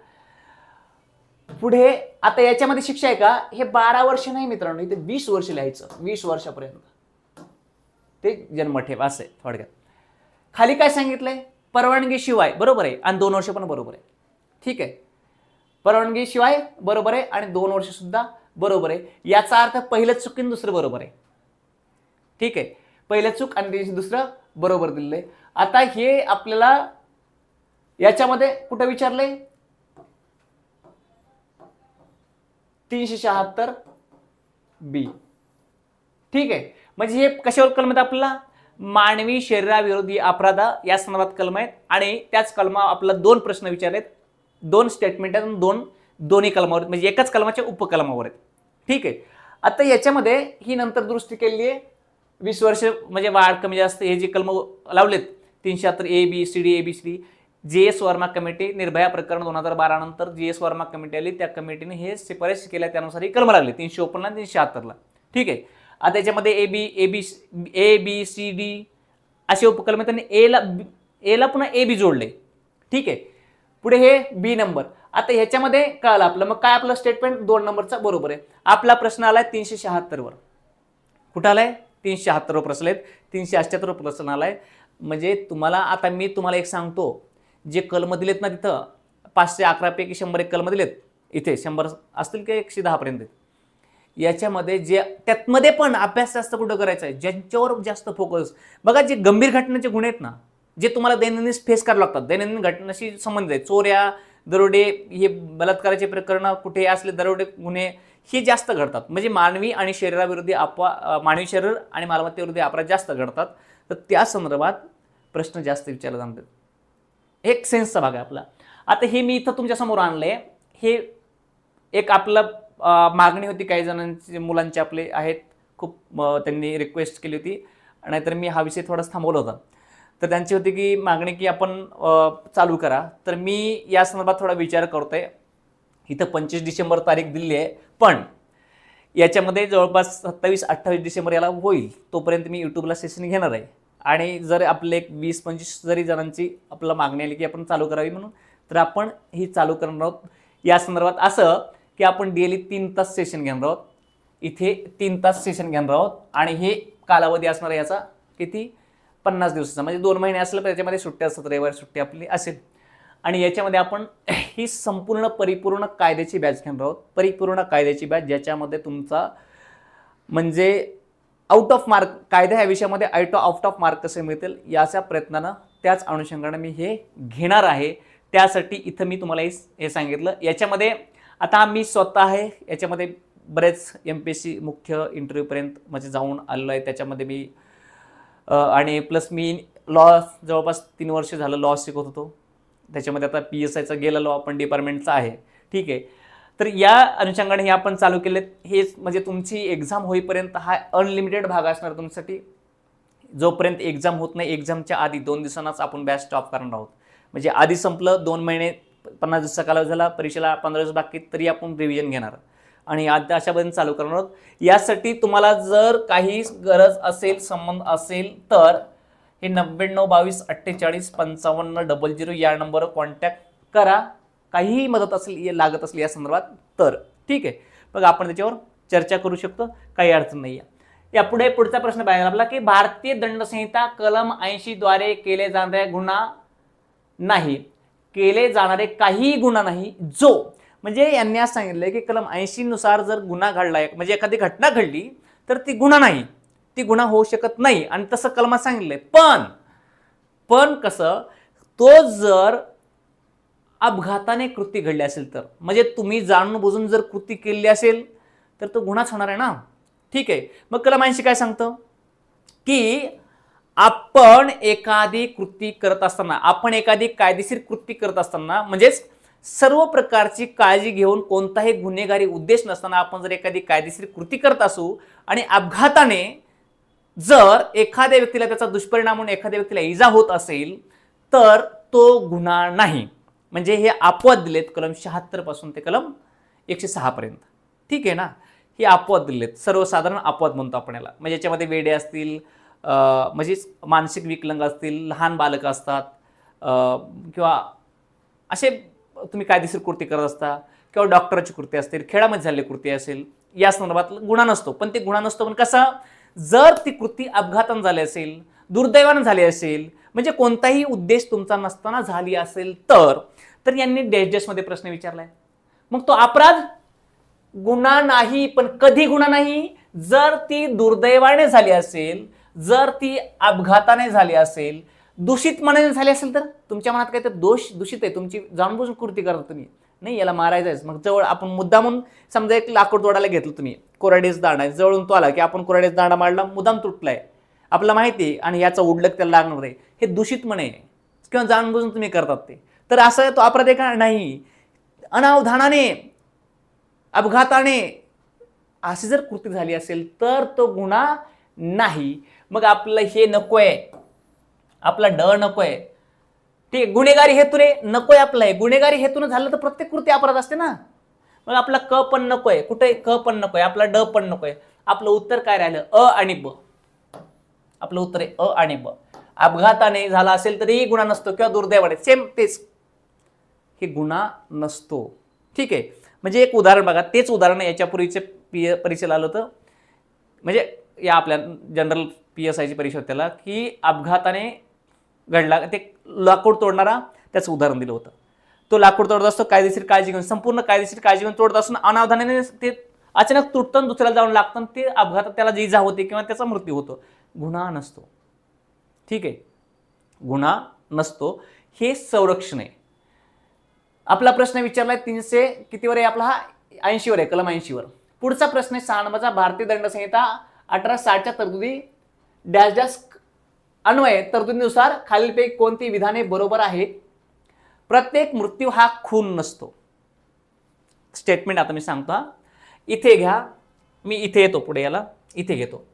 पुढे आता याच्यामध्ये शिक्षा आहे का? हे 12 वर्ष नाही मित्रांनो, इथे 20 वर्ष लिहायचं. 20 वर्षापर्यंत ते जन्मठेप असं आहे थोडक्यात. खाली काय सांगितलंय? परवानगीशिवाय, बरोबर आहे, आणि 2 वर्ष पण बरोबर आहे. ठीक आहे. परवानगीशिवाय बरोबर आहे आणि 2 वर्ष सुद्धा बरोबर आहे. याचा अर्थ पहिलं चूक आणि दुसरं बरोबर आहे. ठीक आहे. पहिलं चूक आणि दुसरं बरोबर दिलेलं आहे. आता हे आपल्याला याच्यामध्ये कुठं विचारलंय? 376 B. ठीक आहे. म्हणजे हे कशावर कलम आहेत? आपल्याला मानवी शरीराविरोधी अपराध या संदर्भात कलम आहेत. आणि त्याच कलमा आपल्याला 2 प्रश्न विचारलेत, 2 स्टेटमेंट आहेत, दोन्ही कलमावर, म्हणजे एकाच कलमाच्या उपकलमावर आहेत. ठीक आहे. आता याच्यामध्ये ही नंतर दुरुस्ती केलेली आहे. 20 वर्ष म्हणजे वाढ कमी जास्त हे जे कलम लावलेत 376 ABCD ABCD, JS Verma committee Nirbhaya प्रकरण 2012 नंतर JS वर्मा कमिटी आली, त्या कमिटीने हे शिफारस केल्या, त्यानुसार ही कलम लागली 349 आणि 376 ला. ठीक आहे. आता याच्यामध्ये ABCD असे उपकलम आहेत आणि एला पुन्हा AB जोडले. ठीक आहे. पुढे हे B नंबर. आता ह्याच्यामध्ये कळलं आपलं, मग काय आपलं स्टेटमेंट 2 नंबरचा बरोबर आहे. आपला प्रश्न आलाय 376 वर. कुठं आलाय? 376 वर प्रश्न आहेत. 378 वर प्रश्न आलाय. म्हणजे तुम्हाला आता मी तुम्हाला एक सांगतो, जे कलम दिलेत ना तिथं 511 पैकी 101 कलम दिलेत, इथे 100 असतील की 110 पर्यंत. याच्यामध्ये जे त्यातमध्ये पण अभ्यास जास्त कुठं करायचा आहे, ज्यांच्यावर जास्त फोकस. बघा, जे गंभीर घटनेचे गुन्हे आहेत ना, जे तुम्हाला दैनंदिन फेस करावे लागतात, दैनंदिन घटनेशी संबंधित आहे, चोऱ्या, दरोडे, हे बलात्काराचे प्रकरण, कुठे असले दरोडे गुन्हे, हे जास्त घडतात. म्हणजे मानवी आणि शरीराविरोधी मानवी शरीर आणि मालमत्तेविरोधी अपराध जास्त घडतात. तर त्या संदर्भात प्रश्न जास्त विचारले जातात. एक सेन्सचा भाग आहे आपला. आता हे मी इथं तुमच्या समोर आणलंय. हे एक आपलं मागणी होती, काही जणांचे मुलांचे आपले आहेत, खूप त्यांनी रिक्वेस्ट केली होती, नाहीतर मी हा विषय थोडाच थांबवला होता. तर त्यांची होती की मागणी की आपण चालू करा. तर मी या संदर्भात थोडा विचार करतोय. इथं 25 डिसेंबर तारीख दिली आहे, पण याच्यामध्ये जवळपास 27-28 डिसेंबर याला होईल, तोपर्यंत मी यूट्यूबला सेशन घेणार आहे. आणि जर आपले एक 20-25 जरी जणांची आपल्याला मागणी आली की आपण चालू करावी म्हणून, तर आपण ही चालू करणार आहोत. या संदर्भात असं की आपण डेली 3 तास सेशन घेणार आहोत. इथे 3 तास सेशन घेणार आहोत आणि हे कालावधी असणार आहे याचा किती? 50 दिवसाचा. म्हणजे 2 महिने असलं तर त्याच्यामध्ये सुट्ट्या असतात, रविवारी सुट्टी आपली असेल. आणि याच्यामध्ये आपण ही संपूर्ण परिपूर्ण कायद्याची बॅच घेणार आहोत. परिपूर्ण कायद्याची बॅच, ज्याच्यामध्ये तुमचा म्हणजे आउट ऑफ मार्क, कायदा ह्या विषयामध्ये आउट ऑफ मार्क कसे मिळतील याच्या प्रयत्नानं, त्याच अनुषंगाने मी हे घेणार आहे. त्यासाठी इथं मी तुम्हाला हे सांगितलं. याच्यामध्ये आता मी स्वतः आहे, याच्यामध्ये बरेच MPSC मुख्य इंटरव्ह्यूपर्यंत म्हणजे जाऊन आलेलो आहे. त्याच्यामध्ये मी आणि प्लस मी लॉ जवळपास 3 वर्ष झालं लॉ शिकवत होतो. त्याच्यामध्ये आता PSIचा गेला लॉ पण डिपार्टमेंटचा आहे. ठीक आहे. तर या अनुषंगाने हे आपण चालू केलेत. हेच म्हणजे तुमची एक्झाम होईपर्यंत हा अनलिमिटेड भाग असणार तुमच्यासाठी. जोपर्यंत एक्झाम होत नाही, एक्झामच्या आधी 2 दिवसांनाच आपण बॅच स्टॉप करणार आहोत. म्हणजे आधी संपलं, 2 महिने 50 दिवसाचा कालावधी झाला, परीक्षेला 15 दिवस बाकी, तरी आपण रिव्हिजन घेणार आणि आता अशापर्यंत चालू करणार आहोत. यासाठी तुम्हाला जर काही गरज असेल, संबंध असेल, तर हे 99 22 48 55 00 या नंबरवर कॉन्टॅक्ट करा. काहीही मदत असेल, लागत असेल या संदर्भात तर. ठीक आहे. मग आपण त्याच्यावर चर्चा करू शकतो, काही अडचण नाही आहे. यापुढे पुढचा प्रश्न पाहिला आपला की भारतीय दंडसंहिता कलम 80 द्वारे केले जाणारे गुन्हा नाही, केले जाणारे काही गुन्हा नाही जो, म्हणजे यांनी असं सांगितलंय की कलम 80 नुसार जर गुन्हा घडला, म्हणजे एखादी घटना घडली तर ती गुन्हा नाही. ती गुन्हा होऊ शकत नाही आणि तसं कलमात सांगितलंय. पण कसं, तो जर अपघाताने कृती घडली असेल तर, म्हणजे तुम्ही जाणून बुजून जर कृती केली असेल तर तो गुन्हाच होणार आहे ना. ठीक आहे. मग कलम 80 काय सांगतं की आपण एखादी कृती करत असताना, आपण एखादी कायदेशीर कृती करत असताना, म्हणजेच सर्व प्रकारची काळजी घेऊन कोणताही गुन्हेगारी उद्देश नसताना आपण जर एखादी कायदेशीर कृती करत असू आणि अपघाताने जर एखाद्या व्यक्तीला त्याचा दुष्परिणाम म्हणून एखाद्या व्यक्तीला इजा होत असेल तर तो गुन्हा नाही. म्हणजे हे अपवाद दिलेत कलम 76 पासून ते कलम 106 पर्यंत. ठीक आहे ना. हे अपवाद दिलेत, सर्वसाधारण अपवाद म्हणतो आपण याला. म्हणजे याच्यामध्ये वेडे असतील, म्हणजे मानसिक विकलांग असतील, लहान बालक असतात, किंवा असे तुम्ही कायदेशीर कृती करत असता, किंवा डॉक्टरची कृती असतील, खेळामध्ये झालेली कृती असेल, या संदर्भात गुन्हा नसतो. पण ते गुन्हा नसतो पण कसा, जर ती कृती अपघाताने झाली असेल, दुर्दैवाने झाली असेल, म्हणजे कोणताही उद्देश तुमचा नसताना झाली असेल तर यांनी डॅशमध्ये प्रश्न विचारलाय. मग तो अपराध गुन्हा नाही. पण कधी गुन्हा नाही, जर ती दुर्दैवाने झाली असेल, जर ती अपघाताने झाली असेल, दूषित मनाने झाली असेल तर तुमच्या मनात काय तर दोष दूषित आहे, तुमची जाणबुजून कृती करता तुम्ही, नाही याला मारायचंच. मग जवळ आपण मुद्दामून समजा एक लाकूड तोडायला घेतलं तुम्ही, कोराडेस दांडा जवळून तो आला की आपण कोराडेस दांडा मारला, मुद्दाम तुटलाय, आपल्याला माहिती आहे आणि याचा उडलक त्याला लागणार आहे, हे दूषित म्हणे किंवा जाणबुजून तुम्ही करतात ते, तर असं तो अपराध आहे का? नाही. अनावधानाने, अपघाताने अशी जर कृती झाली असेल तर तो गुन्हा नाही. मग आपलं हे नकोय, आपला ड नकोय, ते गुन्हेगारी हेतूने नकोय. आपलं हे गुन्हेगारी हेतून झालं तर प्रत्येक कृती अपराध असते ना. मग आपला क पण नकोय, कुठे क पण नकोय, आपला ड पण नकोय. आपलं उत्तर काय राहिलं? अ आणि ब. आपलं उत्तर आहे अ आणि ब. अपघाताने झाला असेल तरीही गुन्हा नसतो, किंवा दुर्दैवाने, सेम तेच, हे गुन्हा नसतो. ठीक आहे. म्हणजे एक उदाहरण बघा, तेच उदाहरण याच्यापूर्वीचे परीक्षेला आलं होतं, म्हणजे या आपल्या जनरल PSI ची परीक्षा होती त्याला, की अपघाताने घडला, ते लाकूड तोडणारा त्याचं उदाहरण दिलं होतं. तो लाकूड तोडत असतो कायदेशीर काळजी घेऊन, संपूर्ण कायदेशीर काळजी घेऊन तोडत असून अनावधानाने ते अचानक तुटतं, दुसऱ्याला जाऊन लागतं, ते अपघातात त्याला जी इजा होते किंवा त्याचा मृत्यू होतो, गुन्हा नसतो. ठीक आहे, गुन्हा नसतो. हे संरक्षण आहे. आपला प्रश्न विचारलाय 300 कितीवर आहे आपला? हा 80 वर आहे, कलम 80 वर. पुढचा प्रश्न आहे 6 नंबरचा. भारतीय दंड संहिता 1860च्या तरतुदी डॅश डॅश अन्वये तरतुदीनुसार खालीलपैकी कोणती विधाने बरोबर आहेत? प्रत्येक मृत्यू हा खून नसतो. स्टेटमेंट आता मी सांगतो. इथे घ्या, मी इथे येतो, पुढे याला इथे घेतो.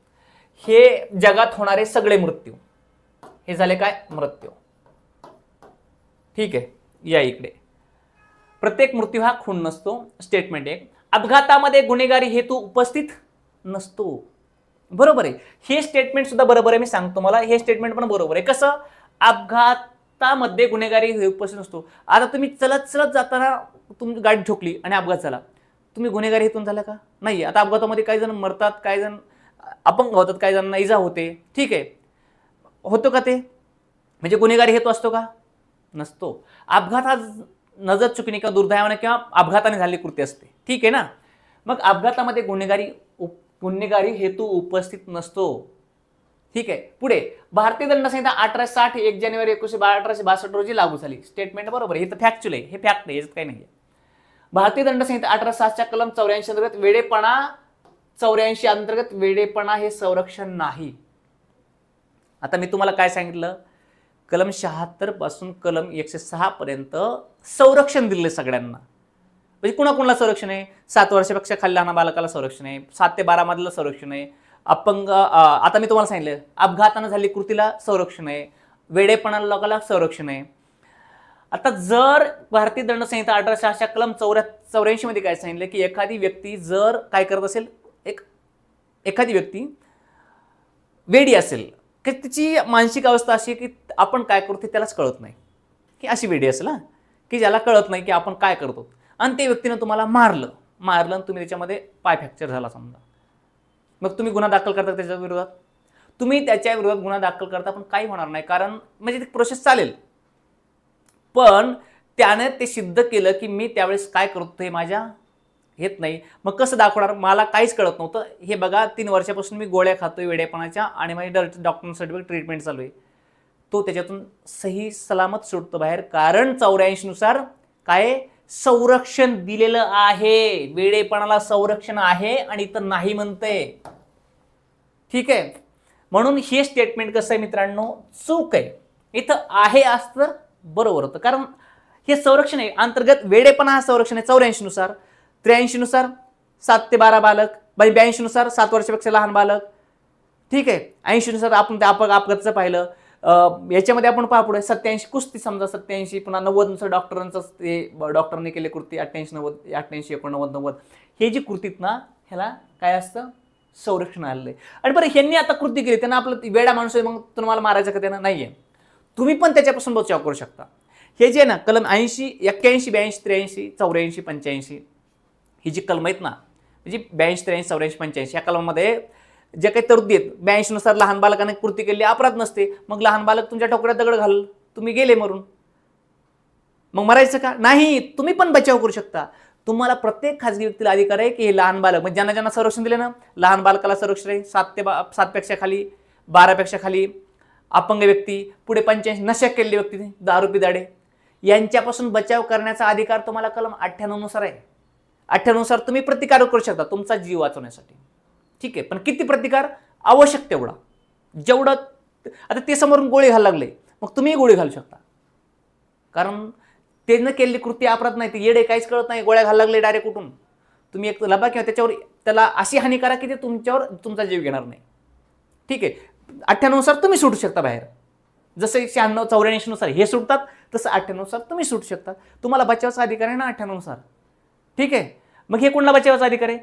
हे जगात होणारे सगळे मृत्यू हे झाले काय? मृत्यू. ठीक आहे, या इकडे. प्रत्येक मृत्यू हा खून नसतो. स्टेटमेंट 1. अपघातामध्ये गुन्हेगारी हेतू उपस्थित नसतो. बरोबर आहे. हे स्टेटमेंट सुद्धा बरोबर आहे. मी सांगतो मला हे स्टेटमेंट पण बरोबर आहे. कसं? अपघातामध्ये गुन्हेगारी हे उपस्थित नसतो. आता तुम्ही चलत चलत जाताना तुमची गाडी ठोकली आणि अपघात झाला, तुम्ही गुन्हेगारी हेतून झाला का? नाही. आता अपघातामध्ये काही जण मरतात, काही जण अपंग होतात, काही जणांना इजा होते. ठीक आहे, होतो का ते? म्हणजे गुन्हेगारी हेतू असतो का? नसतो. अपघात हा नजर चुकीने किंवा दुर्दैवाने किंवा अपघाताने झालेली कृती असते. ठीक आहे ना. मग अपघातामध्ये गुन्हेगारी हेतू उपस्थित नसतो. ठीक आहे. पुढे भारतीय दंड संहिता 1860 1 जानेवारी 1862 रोजी लागू झाली. स्टेटमेंट बरोबर आहे. हे तर फॅक्च्युअल आहे, हे फॅक्ट आहे, याच्यात काही नाही. भारतीय दंड संहिता 1860च्या कलम 84 अंतर्गत वेडेपणा, 84 अंतर्गत वेडेपणा हे संरक्षण नाही. आता मी तुम्हाला काय सांगितलं? कलम 76 पासून कलम 106 पर्यंत संरक्षण दिले सगळ्यांना. म्हणजे कुणाकुणाला संरक्षण आहे? 7 वर्षापेक्षा खाली लहान बालकाला संरक्षण आहे, 7 ते 12 मधलं संरक्षण आहे, अपंग, आता मी तुम्हाला सांगितलं अपघाताने झालेली कृतीला संरक्षण आहे, वेडेपणाला लोकांना संरक्षण आहे. आता जर भारतीय दंड संहिता 1860च्या कलम 84 मध्ये काय सांगितलं की एखादी व्यक्ती जर काय करत असेल, एखादी व्यक्ती वेडी असेल, की तिची मानसिक अवस्था अशी की आपण काय करतो त्यालाच कळत नाही, की अशी वेडी असेल ना, की ज्याला कळत नाही की आपण काय करतो, आणि त्या व्यक्तीने तुम्हाला मारलं आणि तुम्ही त्याच्यामध्ये पाय फ्रॅक्चर झाला समजा, मग तुम्ही गुन्हा दाखल करता त्याच्या विरोधात. तुम्ही त्याच्या विरोधात गुन्हा दाखल करता पण काही होणार नाही, कारण म्हणजे ती प्रोसेस चालेल. पण त्याने ते सिद्ध केलं की मी त्यावेळेस काय करतो हे माझ्या येत नाही. मग कसं दाखवणार? मला काहीच कळत नव्हतं. हे बघा 3 वर्षापासून मी गोळ्या खातोय वेडेपणाच्या आणि माझी डॉक्टर सर्टिफिकेट ट्रीटमेंट चालू आहे. तो त्याच्यातून सही सलामत सुटतो बाहेर, कारण 84 नुसार काय संरक्षण दिलेलं आहे. वेडेपणाला संरक्षण आहे आणि इथं नाही म्हणतंय. ठीक आहे, म्हणून हे स्टेटमेंट कसं आहे मित्रांनो, चूक आहे. इथं आहे असतं बरोबर होतं, कारण हे संरक्षण आहे अंतर्गत. वेडेपणा हा संरक्षण आहे 84 नुसार. 83 नुसार 7 ते 12 बालक, 82 नुसार 7 वर्षापेक्षा लहान बालक. ठीक आहे, 80 नुसार आपण त्या अपघाताचं पाहिलं. याच्यामध्ये आपण पहा पुढे 87 कुस्ती समजा 87, पुन्हा 90 नुसार डॉक्टरांचं ते डॉक्टरने केले कृती 88, 90, 88, 89, 90. हे जी कृतीत ना, ह्याला काय असतं, संरक्षण आलेलं आहे. आणि बरं ह्यांनी आता कृती केली, त्यांना आपलं वेडा माणूस आहे मग तुम्हाला मारायचं का? त्यांना नाहीये. तुम्ही पण त्याच्यापासून बचाव करू शकता. हे जे ना कलम 80, 81, 82, 83, 84, 85 ही जी कलम आहेत ना, म्हणजे 82, 83, 84, 85 या कलमामध्ये जे काही तरतुदी आहेत, 82 नुसार लहान बालकाने कृती केली अपराध नसते. मग लहान बालक तुमच्या टोकऱ्यात दगड घाल, तुम्ही गेले मरून, मग मरायचं का? नाही, तुम्ही पण बचाव करू शकता. तुम्हाला प्रत्येक खाजगी व्यक्तीला अधिकार आहे की हे लहान बालक, म्हणजे ज्यांना ज्यांना संरक्षण दिले ना, लहान बालकाला संरक्षण आहे 7 पेक्षा खाली, 12 पेक्षा खाली, अपंग व्यक्ती, पुढे 85 नशा केलेली व्यक्ती, दारू पिदाडे, यांच्यापासून बचाव करण्याचा अधिकार तुम्हाला कलम 98 नुसार आहे. 98 नुसार तुम्ही प्रतिकार करू शकता तुमचा जीव वाचवण्यासाठी. ठीक आहे, पण किती प्रतिकार? आवश्यक तेवढा. जेवढं आता ते समोरून गोळी घालायला लागले, मग तुम्ही गोळी घालू शकता, कारण त्यानं केलेली कृती अपराध नाही. ते येडे काहीच कळत नाही, गोळ्या घालायला लागले डायरेक्ट उठून. तुम्ही एक लबा किंवा त्याच्यावर त्याला अशी हानी करा की ते तुमच्यावर तुमचा जीव घेणार नाही. ठीक आहे, 98 नुसार तुम्ही सुटू शकता बाहेर. जसं 96, 84 नुसार हे सुटतात, तसं 98 नुसार तुम्ही सुटू शकता. तुम्हाला बचावाचा अधिकार आहे ना 98 नुसार. ठीक आहे, मग हे कोणाला बचावाचा अधिकार आहे?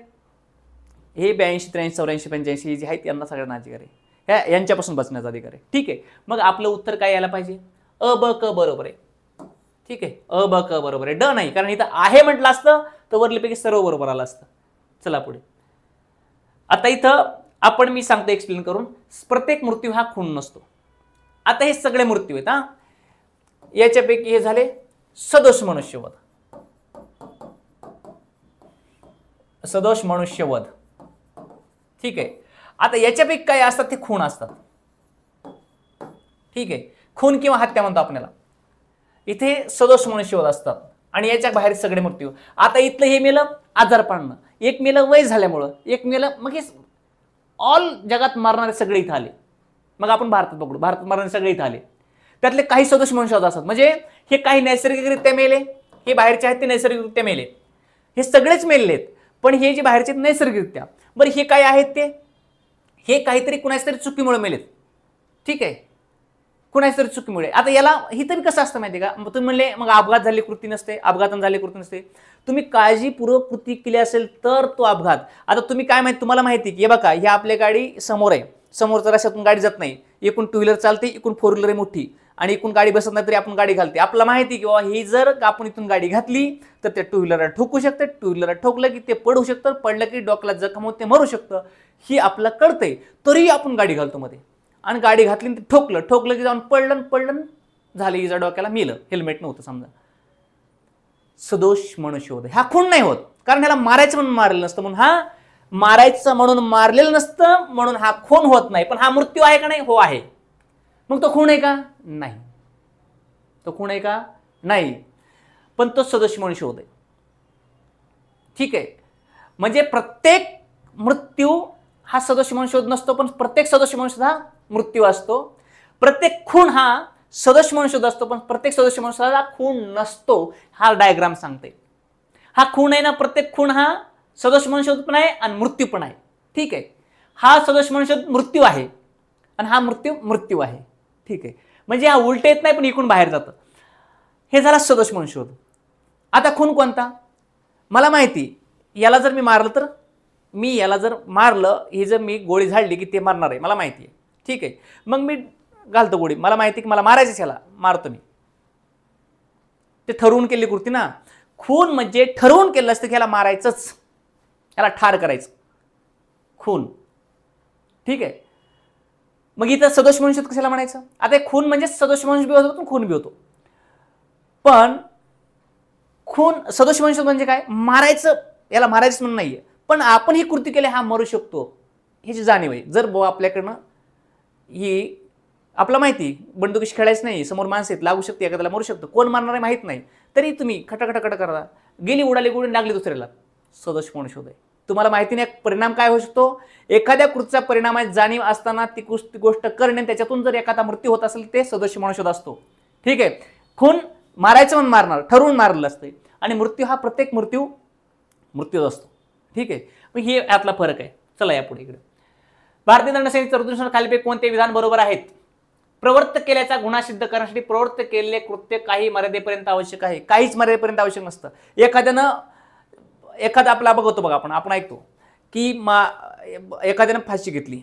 हे 82, 83, 84, 85 जे आहेत यांना सगळ्यांना अधिकार आहे, यांच्यापासून बचण्याचा अधिकार आहे. ठीक आहे, मग आपलं उत्तर काय यायला पाहिजे? अ ब क बरोबर आहे. ठीक आहे, अ ब क बरोबर आहे. ड नाही, कारण इथं आहे म्हटलं असतं तर वरलीपैकी सर्व बरोबर आलं असतं. चला पुढे. आता इथं आपण मी सांगतो एक्सप्लेन करून, प्रत्येक मृत्यू हा खून नसतो. आता हे सगळे मृत्यू आहेत हा, याच्यापैकी हे झाले सदोष मनुष्यवध. सदोष मनुष्यवध. ठीक आहे, आता याच्यापैकी काय असतात? ते खून असतात. ठीक आहे, खून किंवा हत्या म्हणतो आपल्याला. इथे सदोष मनुष्यवध असतात आणि याच्या बाहेर सगळे मृत्यू. आता इथलं हे मेलं आजारपणानं, एक मेलं वय झाल्यामुळं, एक मेलं, मग हे ऑल जगात मारणारे सगळे इथं आले. मग आपण भारतात बघू, भारतात मारणारे सगळे इथं आले. त्यातले काही सदोष मनुष्यवध असतात, म्हणजे हे काही नैसर्गिकरित्या मेले, हे बाहेरचे आहेत ते नैसर्गिकरित्या मेले, हे सगळेच मेलेले आहेत. पण हे जे बाहेरचे नैसर्गिकरित्या, बरं हे काय आहेत ते? हे काहीतरी कुणाच तरी चुकीमुळे मेलेत. ठीक आहे, कुणाच तरी चुकीमुळे. आता याला ही तरी कसं असतं माहिती आहे का? तुम्ही म्हणले मग अपघात झाली कृती नसते, अपघाताने झाली कृती नसते. तुम्ही काळजीपूर्वक कृती केली असेल तर तो अपघात. आता तुम्ही काय माहिती, तुम्हाला माहिती की हे बघा, ही आपली गाडी समोर आहे, समोरच्या रस्त्यातून गाडी जात नाही, एकूण 2 व्हीलर चालते, एकूण 4 व्हीलर आहे मोठी, आणि एकूण गाडी बसत नाही तरी आपण गाडी घालते. आपल्याला माहिती की बाबा ही जर आपण इथून गाडी घातली तर ते 2 व्हीलरला ठोकू शकते, 2 व्हीलरला ठोकलं की ते पडू शकतं, पडलं की डोक्याला जखम होते, मरू शकतं, ही आपल्याला कळतंय, तरी आपण गाडी घालतो मध्ये. आणि गाडी घातली ते ठोकलं की जाऊन पडलं झालं, इजा डोक्याला मेलं, हेल्मेट नव्हतं समजा. सदोष मनुष्यवध हा खून नाही होत, कारण ह्याला मारायचं म्हणून मारलेलं नसतं, म्हणून हा मारायचं म्हणून मारलेलं नसतं, म्हणून हा खून होत नाही. पण हा मृत्यू आहे का नाही? हो आहे. मग तो खून आहे का? नाही. तो खून आहे का? नाही. पण तो सदोष मनुष्यवध आहे. ठीक आहे, म्हणजे प्रत्येक मृत्यू हा सदोष मनुष्यवध नसतो, पण प्रत्येक सदोष मनुष्यवध हा मृत्यू असतो. प्रत्येक खून हा सदोष मनुष्यवध असतो, पण प्रत्येक सदोष मनुष्यवध हा खून नसतो. हा डायग्राम सांगते. हा खून आहे ना, प्रत्येक खून हा सदोष मनुष्यवध पण आहे आणि मृत्यू पण आहे. ठीक आहे, हा सदोष मनुष्यवध मृत्यू आहे आणि हा मृत्यू आहे. ठीक आहे, म्हणजे हा उलट येत नाही पण इकडून बाहेर जातं. हे झाला सदोष मनुष्यवध. आता खून कोणता? मला माहिती, याला जर मी मारलं तर, मी याला जर मारलं, ही जर मी गोळी झाडली की ते मारणार आहे, मला माहिती आहे. ठीक आहे, मग मी घालतो गोळी, मला माहिती की मला मारायचंच, याला मारतो मी. ते ठरवून केली कृती ना. खून म्हणजे ठरवून केलं असतं की याला मारायचंच, याला ठार करायचं, खून. ठीक आहे, मग इथं सदोष मनुष्यवध कशाला म्हणायचं? आता खून म्हणजे सदोष मनुष्य बी होतो, खून बी होतो. पण खून सदोष मनुष्यवध म्हणजे काय? मारायचं याला मारायचं म्हणून नाहीये, पण आपण ही कृती केली हा मरू शकतो ह्याची जाणीव आहे. जर आपल्याकडनं ही आपला माहिती बंदुकीशी खेळायचं नाही, समोर माणसं आहेत, लागू शकते, एखाद्याला मरू शकतो, कोण मारणार आहे माहित नाही, तरी तुम्ही खटाखटा करा, गेली उडाली गुडून लागली दुसऱ्याला, सदोष मनुष्यवध आहे. तुम्हाला माहिती नाही परिणाम काय होऊ शकतो. एखाद्या कृतीचा परिणामाची जाणीव असताना ती गोष्ट करणे, त्याच्यातून जर एखादा मृत्यू होत असेल ते सदोष मनुष्यवध असतो. ठीक आहे. खून मारायचं म्हणून मारणार, ठरवून मारलेलं असते, आणि मृत्यू हा प्रत्येक मृत्यूच असतो. ठीक आहे. मग हे यातला फरक आहे. चला या पुढे इकडे. भारतीय दंडसंहितेच्या तरतुदीनुसार खालीलपैकी कोणते विधान बरोबर आहेत. प्रवृत्त केल्याचा गुन्हा सिद्ध करण्यासाठी प्रवृत्त केलेले कृत्य काही मर्यादेपर्यंत आवश्यक आहे. काहीच मर्यादेपर्यंत आवश्यक नसतं. एखादा आपला बघतो बघा, आपण ऐकतो की एखाद्यानं फाशी घेतली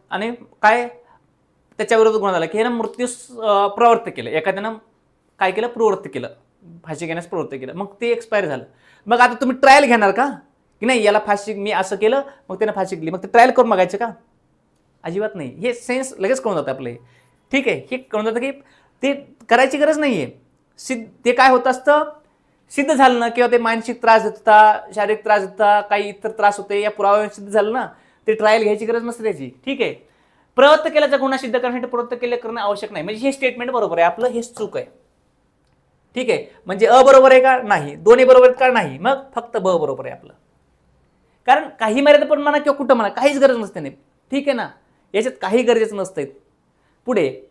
आणि काय त्याच्या विरोधात गुन्हा झाला की हे ना मृत्यूस प्रवृत्त केलं, एखाद्यानं काय केलं, प्रवृत्त केलं, फाशी घेण्यास प्रवृत्त केलं, मग ते एक्सपायर झालं. मग आता तुम्ही ट्रायल घेणार का की नाही, याला फाशी मी असं केलं मग त्यानं फाशी घेतली, मग ते ट्रायल करून बघायचं का? अजिबात नाही. हे सेन्स लगेच कळून जातं आपले. ठीक आहे. हे कळून जातं की ते करायची गरज नाहीये. ते काय होत असतं, सिद्ध झालं ना, किंवा ते मानसिक त्रास देता, शारीरिक त्रास देता, काही इतर त्रास होते, या पुराव्याने सिद्ध झालं ना, ते ट्रायल घ्यायची गरज नसते त्याची. ठीक आहे. प्रवृत्त केल्याचा गुन्हा सिद्ध करण्यासाठी प्रवृत्त केले करणं आवश्यक नाही. म्हणजे हे स्टेटमेंट बरोबर आहे आपलं, हेच चूक आहे. ठीक आहे. म्हणजे अ बरोबर आहे का? नाही. दोन्ही बरोबर आहेत का? नाही. मग फक्त ब बरोबर आहे आपलं. कारण काही मर्यादा पण म्हणा किंवा कुठं म्हणा, काहीच गरज नसते नाही. ठीक आहे ना, याच्यात काही गरजेचं नसतंय. पुढे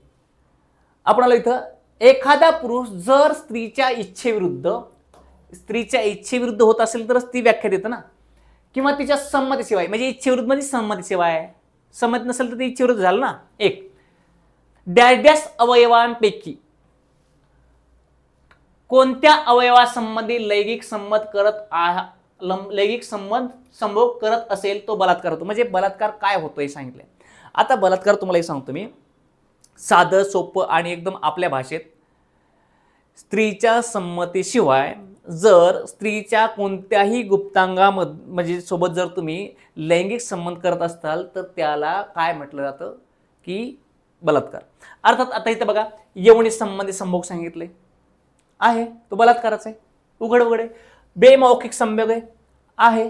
आपल्याला इथं एखादा पुरुष जर स्त्रीच्या इच्छेविरुद्ध होत असेल तरच ती व्याख्या देतं ना, किंवा तिच्या संमतीशिवाय, म्हणजे इच्छेविरुद्ध म्हणजे संमतीशिवाय, संमती नसेल तर ती इच्छेविरुद्ध झालं ना. एक डॅश अवयवांपैकी कोणत्या अवयवासंबंधी लैंगिक संभोग करत असेल तो बलात्कार होतो. म्हणजे बलात्कार काय होतो हे सांगितलंय. आता बलात्कार तुम्हाला हे सांगतो मी साधं सोपं आणि एकदम आपल्या भाषेत. स्त्रीच्या संमतीशिवाय जर स्त्रीच्या कोणत्याही गुप्तांगामध्ये सोबत जर तुम्ही लैंगिक संबंध करत असाल तर त्याला काय म्हटलं जातं की बलात्कार. अर्थात आता इथं बघा यौन संबंधी संभोग सांगितले आहे, तो बलात्काराचा आहे, उघड आहे. बेमौखिक संभोग आहे.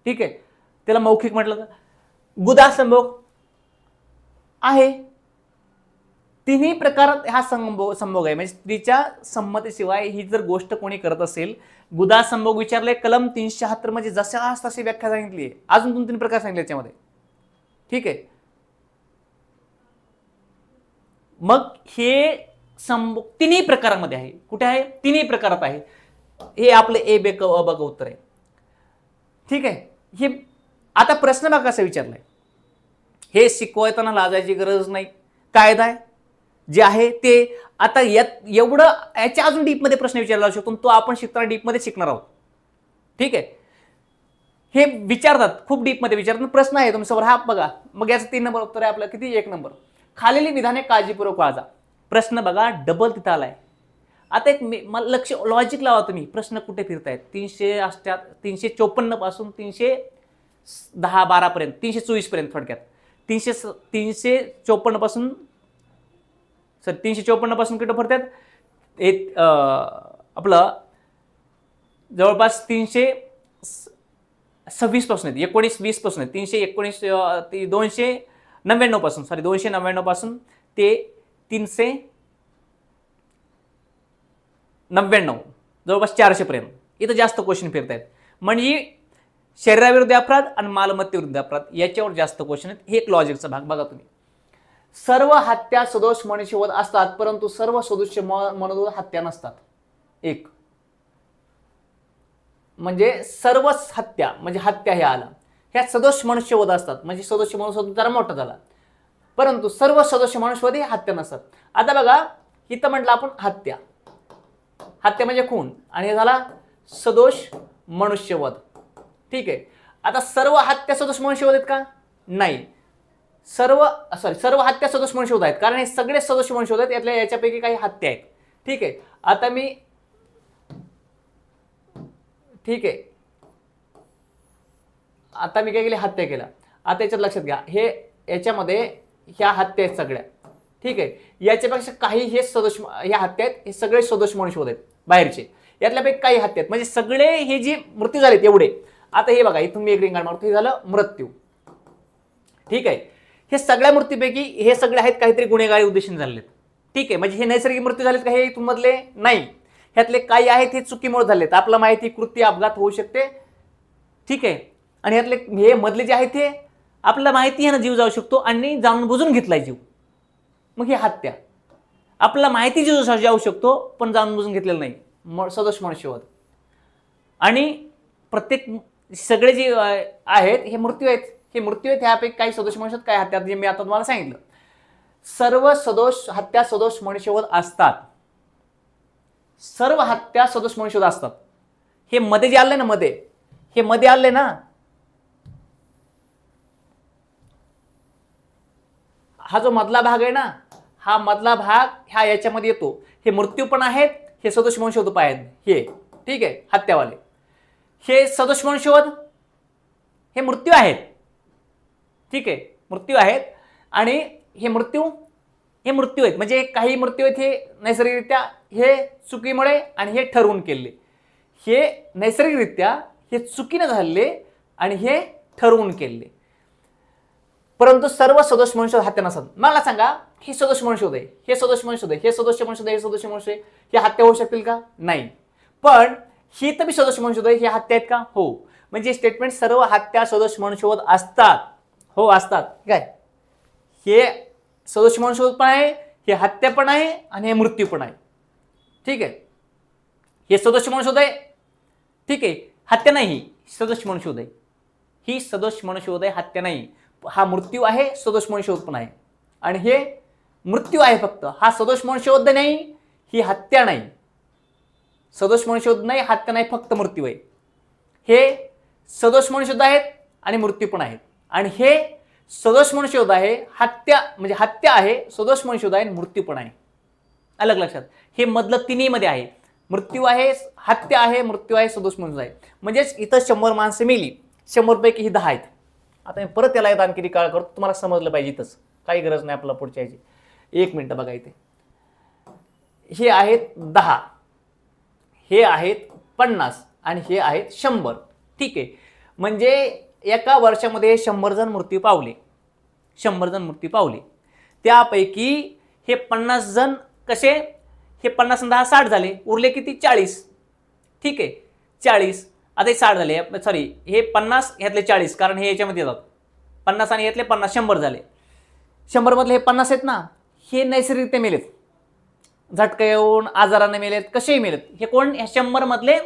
ठीक आहे, त्याला मौखिक म्हटलं तर. गुदा संभोग आहे. तिन्ही प्रकारात हा संभोग आहे. म्हणजे स्त्रीच्या संमतीशिवाय ही जर गोष्ट कोणी करत असेल, गुदा संभोग विचारले कलम 376 म्हणजे जशास तशी व्याख्या सांगितली आहे. अजून 2-3 प्रकार सांगितले त्याच्यामध्ये. ठीक आहे. मग हे संभोग तिन्ही प्रकारामध्ये आहे. कुठे आहे? तिन्ही प्रकारात आहे. हे आपले ए बे क अ ब ग उत्तर आहे. ठीक आहे. हे आता प्रश्न बघा कसा विचारलाय. हे शिकवताना लाजायची गरज नाही, कायदा आहे जे आहे ते. आता एवढं याच्या अजून डीपमध्ये प्रश्न विचारला जाऊ शकतो, तो आपण शिकताना डीपमध्ये शिकणार आहोत. ठीक आहे. हे विचारतात, खूप डीपमध्ये विचारतात. प्रश्न आहे तुमच्यासमोर हा बघा. मग याचं 3 नंबर उत्तर आहे आपलं. किती? 1 नंबर. खालील विधाने काळजीपूर्वक वाचा. प्रश्न बघा डबल तिथं आलाय. आता एक मला लक्ष लॉजिक लावा तुम्ही. प्रश्न कुठे फिरतायत? 354 पासून 310-12 पर्यंत, 324 पर्यंत थोडक्यात. 354 पासून 354 पासून कुठे फिरतात? आपलं जवळपास 326 पासून आहेत, 19-20 पासून आहेत, 299 पासून 299 पासून ते 399 जवळपास 400 पर्यंत इथं जास्त क्वेश्चन फिरतायत. म्हणजे शरीराविरुद्ध अपराध आणि मालमत्तेविरुद्ध अपराध याच्यावर जास्त क्वेश्चन आहेत. हे एक लॉजिकचा भाग बघा तुम्ही. सर्व हत्या सदोष मनुष्यवध असतात, परंतु सर्व सदोष मनोवध हत्या नसतात. एक म्हणजे सर्व हत्या म्हणजे हत्या हे आलं, ह्या सदोष मनुष्यवध असतात. म्हणजे सदोष मनुष्यवध जरा मोठा झाला, परंतु सर्व सदोष मनुष्यवध हे हत्या नसतात. आता बघा इथं म्हटलं आपण हत्या म्हणजे खून, आणि हे झाला सदोष मनुष्यवध. ठीक आहे. आता सर्व हत्या सदोष मनुष्यवध आहेत का? नाही. सर्व हत्या सदोष मनुष्यवध आहेत, कारण हे सगळे सदोष मनुष्यवध आहेत. यातल्या याच्यापैकी काही हत्या आहेत. ठीक आहे. आता मी काय केले? हत्या केला. आता याच्यात लक्षात घ्या, हे याच्यामध्ये ह्या हत्या आहेत सगळ्या. ठीक आहे. याच्यापेक्षा काही हे हत्या आहेत, हे सगळे सदोष मनुष्यवध आहेत बाहेरचे. यातल्यापैकी काही हत्या आहेत, म्हणजे सगळे हे जे मृत्यू झालेत एवढे. आता हे बघा, इथून मी एक रिंगाण मारतो, हे झालं मृत्यू. ठीक आहे, हे सगळ्या मृत्यूपैकी हे सगळे आहेत काहीतरी गुन्हेगारी उद्देशाने झालेले. ठीक आहे, म्हणजे हे नैसर्गिक मृत्यू झालेत का हे इथून मधले नाही. ह्यातले काही आहेत हे चुकीमुळे झालेत. आपला माहिती कृती अपघात होऊ शकते. ठीक आहे, आणि ह्यातले हे मधले जे आहेत ते आपल्याला माहिती आहे ना जीव जाऊ शकतो आणि जाणून बुजून घेतलाय जीव, मग ही हत्या. आपल्याला माहिती जीव जाऊ शकतो पण जाणून बुजून घेतलेलं नाही, सदोष मनुष्यवध. आणि प्रत्येक सगळे जे आहेत हे मृत्यू आहेत, हे मृत्यू आहेत. ह्यापैकी काही सदोष मनुष्यवध, काय हत्या, जे मी आता तुम्हाला सांगितलं. सर्व सदोष हत्या सदोष मनुष्यवध असतात. सर्व हत्या सदोष मनुष्यवध असतात. हे मध्ये जे आले ना, हे मध्ये आले ना, हा जो मधला भाग आहे ना, हा मधला भाग ह्या याच्यामध्ये येतो. हे मृत्यू पण आहेत, हे सदोष मनुष्यवध पण आहेत हे. ठीक आहे, हत्यावाले हे सदोष मनुष्यवध, हे मृत्यू आहेत. ठीक आहे, मृत्यू आहेत. आणि हे मृत्यू आहेत, म्हणजे काही मृत्यू आहेत हे नैसर्गिकरित्या, हे चुकीमुळे आणि हे ठरवून केले. हे नैसर्गिकरित्या हे चुकीने झाले आणि हे ठरवून केले. परंतु सर्व सदोष मनुष्यवध हत्या नसतात. मला सांगा, हे सदोष मनुष्यवध आहे, हे सदोष मनुष्यवध आहे, हे सदोष मनुष्यवध आहे, हे सदोष मनुष्य, हे हत्या होऊ शकतील का? नाही. पण ही तर मी सदोष मनुष्यवध आहे, हे हत्या आहेत का? हो. म्हणजे स्टेटमेंट सर्व हत्या सदोष मनुष्यवध असतात. हो, असतात. काय हे सदोष मनुष्यवध पण आहे, हे हत्या पण आहे आणि हे मृत्यू पण आहे. ठीक आहे, हे सदोष मनुष्यवध आहे. ठीक आहे, हत्या नाही, सदोष मनुष्यवध आहे. ही सदोष मनुष्यवध आहे, हत्या नाही. हा मृत्यू आहे, सदोष मनुष्यवध पण आहे. आणि हे मृत्यू आहे फक्त, हा सदोष मनुष्यवध नाही, ही हत्या नाही. सदोष मनुष्यवध नाही, हत्या नाही, फक्त मृत्यू आहे. हे सदोष मनुष्यवध आहेत आणि मृत्यू पण आहेत. आणि हे सदोष मनुष्यवध आहे, हत्या म्हणजे हत्या आहे, सदोष मनुष्यवध आहे, मृत्यू पण आहे. अलग लक्षात, हे मधलं तिन्ही मध्ये आहे. मृत्यू आहे, हत्या आहे, मृत्यू आहे, सदोष मनुष्यवध आहे. म्हणजेच इथं 100 माणसं मेली, 100 पैकी ही 10 आहेत. आता मी परत त्याला आणखी काळ करतो, तुम्हाला समजलं पाहिजे. इथंच काही गरज नाही आपल्याला पुढच्या याची. 1 मिनिट बघा, इथे हे आहेत 10, हे आहेत 50 आणि हे आहेत 100. ठीक आहे, म्हणजे एका वर्षामध्ये 100 जण मृत्यू पावले. 100 जण मृत्यू पावले. त्यापैकी हे 50 जण कसे, हे 50 आणि 10 60 झाले, उरले किती? 40. ठीक आहे, 40. आता हे 60 झाले, सॉरी हे 50 ह्यातले 40, कारण हे याच्यामध्ये येतात. 50 आणि यातले 50, 100 झाले. 100 मधले हे 50 आहेत ना, हे नैसर्गिकरित्या मेलेत, झटका येऊन आजाराने मेलेत, कसेही मेलेत. हे कोण? हे 100 मधले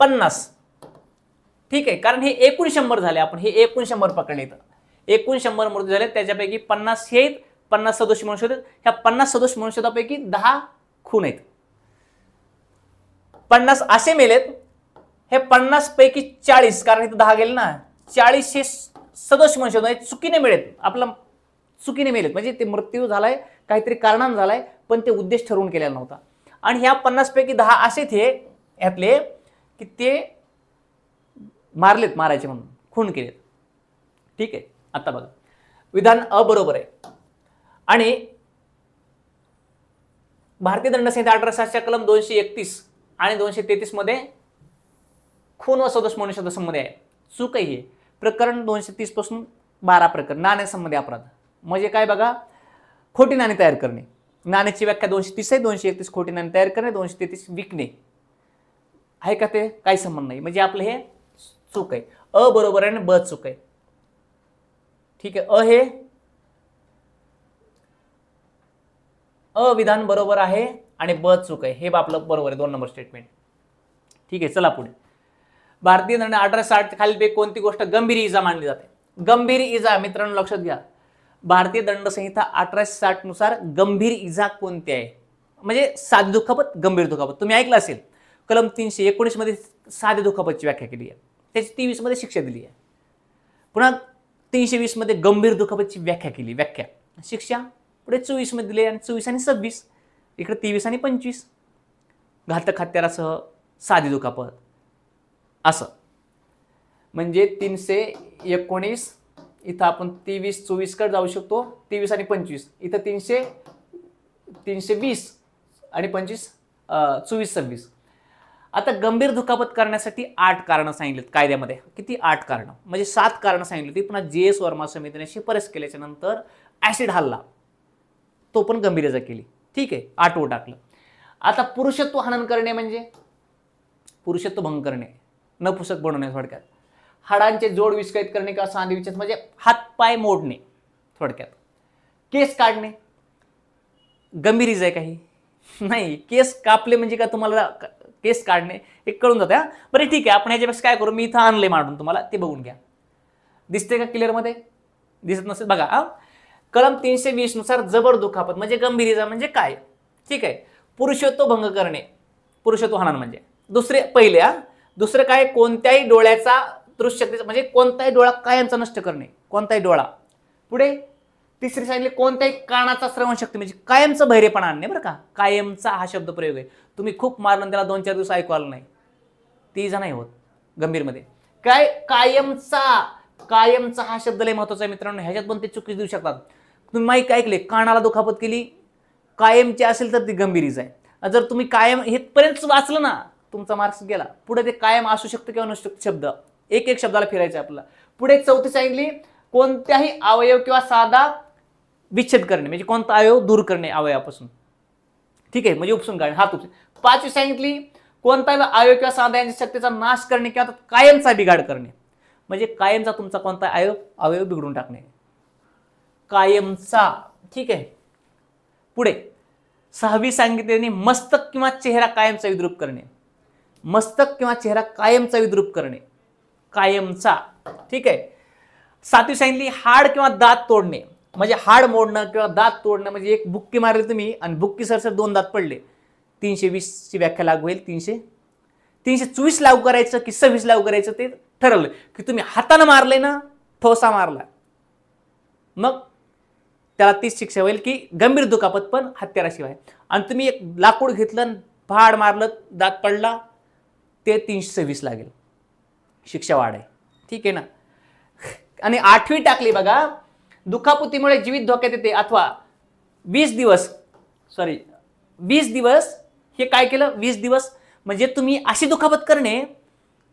50. ठीक आहे, कारण हे एकूण 100 झाले. आपण हे एकूण 100 पकडले, इथं एकूण 100 मृत्यू झाले. त्याच्यापैकी 50 हे आहेत, 50 सदोष मनुष्यवध. ह्या 50 सदोष मनुष्यवधापैकी 10 खून आहेत. 50 असे मेलेत, हे 50 पैकी 40, कारण इथं 10 गेले ना, 40 हे सदोष मनुष्यवध आहेत, चुकीने मेलेत. आपला चुकीने मेलेत, म्हणजे ते मृत्यू झालाय काहीतरी कारणाने झालाय, पण ते उद्देश ठरवून केलेला नव्हता. आणि ह्या 50 पैकी 10 असेच हे ह्यातले की ते मारलेत, मारायचे म्हणून खून केलेत. ठीक आहे, आता बघा, विधान अबरोबर आहे. आणि भारतीय दंडसंहिता 1860च्या कलम 231 आणि 233 मध्ये खून व सदोष मनुष्यवध संबंधी आहे. चूक आहे. प्रकरण 230 पासून 12 प्रकरण नाण्यासंबंधी अपराध. म्हणजे काय बघा, खोटी नाणी तयार करणे. नाण्याची व्याख्या 230 आहे. 231 खोटी नाणी तयार करणे, 233 विकणे आहे का, ते काही संबंध नाही. म्हणजे आपलं हे चूक आहे. अ बरोबर आहे आणि ब चूक आहे. ठीक आहे, अ हे अविधान बरोबर आहे आणि ब चूक आहे, हे आपलं बरोबर आहे. 2 नंबर स्टेटमेंट. ठीक आहे, चला पुढे. भारतीय दंड 1860 खालीलपैकी कोणती गोष्ट गंभीर इजा मानली जाते? गंभीर इजा, मित्रांनो लक्षात घ्या, भारतीय दंड संहिता 1860 नुसार गंभीर इजा कोणती आहे? म्हणजे साधी दुखापत, गंभीर दुखापत. तुम्ही ऐकलं असेल, कलम 319 मध्ये साधी दुखापतची व्याख्या केली आहे, त्याची 23 मध्ये शिक्षा दिली आहे. पुन्हा 320 मध्ये गंभीर दुखापतची व्याख्या केली, व्याख्या शिक्षा पुढे 24 मध्ये दिले, आणि 24 आणि 26 इकडे 23 आणि 25 घातक हत्यारासह साधी दुखापत असं. म्हणजे 319 इथं आपण 23 24 कडे जाऊ शकतो, 23 आणि 25 इथं 320 आणि 25 24 26. आता गंभीर दुखापत करण्यासाठी 8 कारणं सांगितलीत कायद्यामध्ये. किती? 8 कारणं, म्हणजे 7 कारणं सांगितली होती. पुन्हा JS वर्मा समितीने शिफारस केल्याच्या नंतर ऍसिड हल्ला, तो पण गंभीर इजा केली. ठीक आहे, 8 टाकलं. आता पुरुषत्व हनन करणे म्हणजे पुरुषत्व भंग करणे, नपुसक बनवणे थोडक्यात. हाडांचे जोड विस्कळीत करणे किंवा सांधे विच्छेद म्हणजे हातपाय मोडणे थोडक्यात. केस काढणे गंभीर इजा आहे काही? नाही. केस कापले म्हणजे का तुम्हाला केस काढणे हे कळून जाते. बरं ठीक आहे, आपण ह्याच्यापेक्षा काय करू, मी इथं आणले मांडून, तुम्हाला ते बघून घ्या. दिसते का क्लिअर मध्ये? दिसत नसेल बघा. कलम 320 नुसार जबर दुखापत म्हणजे गंभीर इजा म्हणजे काय? ठीक आहे, पुरुषत्व भंग करणे, पुरुषत्व हनन म्हणजे दुसरे पहिले. दुसरं काय? कोणत्याही डोळ्याचा दृश्यशक्तीचा म्हणजे कोणताही डोळा कायमचा नष्ट करणे, कोणताही डोळा. पुढे तिसरी सांगितले कोणत्याही कानाचा श्रवणशक्ती म्हणजे कायमचं बहिरेपणा आणणे. बरं का, कायमचा हा शब्द प्रयोग आहे. तुम्ही खूप मारलं त्याला 2-4 दिवस ऐकू आलं नाही, ती इजा नाही होत गंभीरमध्ये. काय? कायमचा, कायमचा हा शब्द लय महत्वाचा आहे मित्रांनो. ह्याच्यात पण ते चुकी देऊ शकतात. तुम्ही माईक ऐकले, कानाला दुखापत केली, कायमची असेल तर ती गंभीर इजा आहे. जर तुम्ही कायम हेपर्यंत वाचलं ना, तुमचा मार्क्स गेला. पुढे ते कायम असू शकतं किंवा नसू शकतं शब्द, एक एक शब्दाला फिरायचं आपल्याला. पुढे चौथी सांगितली कोणत्याही अवयव किंवा साधा विच्छेद करणे म्हणजे कोणता अवयव दूर करणे अवयवापासून. ठीक आहे, म्हणजे उपसून काढणे, हात उपसून. 5वी सांगितली कोणताही अवयव किंवा साधा यांच्या शक्तीचा नाश करणे किंवा कायमचा बिघाड करणे म्हणजे कायमचा तुमचा कोणता अवयव बिघडून टाकणे, कायमचा. ठीक आहे. पुढे 6वी सांगितलेली मस्तक किंवा चेहरा कायमचा विद्रूप करणे, मस्तक किंवा चेहरा कायमचा विद्रूप करणे, कायमचा. ठीक आहे. 7वी सांगितली हाड किंवा दात तोडणे म्हणजे हाड मोडणं किंवा दात तोडणं म्हणजे एक बुक्की मारली तुम्ही आणि बुक्की सरसर 2 दात पडले, 320 ची व्याख्या लागू होईल. 324 लागू करायचं की 26 लागू करायचं ते ठरवलं. की तुम्ही हाताने मारले ना, ठोसा मारला, मग त्याला 30 शिक्षा होईल की गंभीर दुखापत पण हत्याराशिवाय. आणि तुम्ही एक लाकूड घेतलं, फाड मारलं, दात पडला, ते 326 लागेल, शिक्षा वाढ आहे. ठीक आहे ना. आणि 8वी टाकली बघा, दुखापतीमुळे जीवित धोक्यात येते अथवा 20 दिवस हे काय केलं, 20 दिवस म्हणजे तुम्ही अशी दुखापत करणे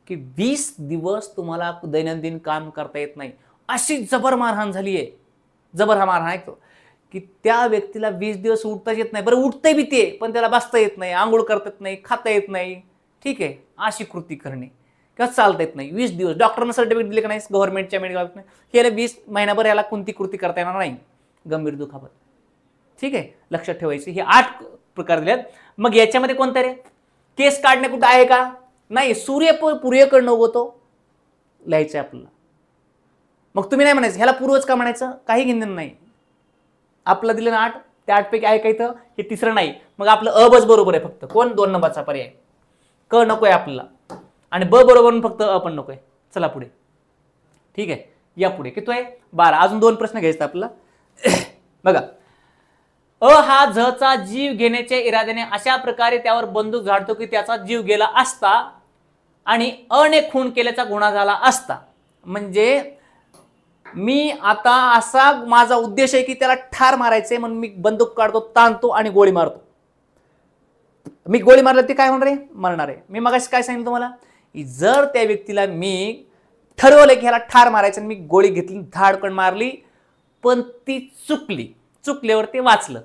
की 20 दिवस तुम्हाला दैनंदिन काम करता येत नाही, अशी जबर मारहाण झाली आहे. जबर हा मारहाण ऐकतो की त्या व्यक्तीला 20 दिवस उठताच येत नाही. बरं उठते बी ते, पण त्याला बसता येत नाही, आंघोळ करता येत नाही, खाता येत नाही. ठीक आहे, अशी कृती करणे किंवा चालता येत नाही 20 दिवस. डॉक्टरनं सर्टिफिकेट दिले का नाही गव्हर्नमेंटच्या मेडिकल हे 20 महिनाभर याला कोणती कृती करता येणार नाही, गंभीर दुखापत. ठीक आहे, लक्षात ठेवायची. हे 8 प्रकार दिलेत. मग याच्यामध्ये कोणता रे? केस काढणे कुठं आहे का? नाही. सूर्यकडनं उगवतो लिहायचं आपल्याला. मग तुम्ही नाही म्हणायचं ह्याला पूर्वज का म्हणायचं, काही घेणं नाही. आपलं दिलं ना 8, त्या 8 पैकी आहे का इथं? हे तिसरं नाही. मग आपलं अ बस बरोबर आहे फक्त. कोण? 2 नंबरचा पर्याय. क नको आहे आपल्याला आणि ब बरोबर फक्त अ पण नको आहे. चला पुढे. ठीक आहे, या पुढे किती आहे? 12. अजून 2 प्रश्न घ्यायचे आपल्याला. बघा, अ हा झचा जीव घेण्याच्या इराद्याने अशा प्रकारे त्यावर बंदूक झाडतो की त्याचा जीव गेला असता आणि अ ने खून केल्याचा गुन्हा झाला असता. म्हणजे मी आता असा माझा उद्देश आहे की त्याला ठार मारायचंय म्हणून मी बंदूक काढतो, ताणतो आणि गोळी मारतो. मी गोळी मारलं ते काय होणार आहे? मरणार आहे. मी मगाशी काय सांगितलं तुम्हाला, जर त्या व्यक्तीला मी ठरवलं की ह्याला ठार मारायचं, मी गोळी घेतली, धाडकन मारली, पण ती चुकल्यावर ते वाचलं.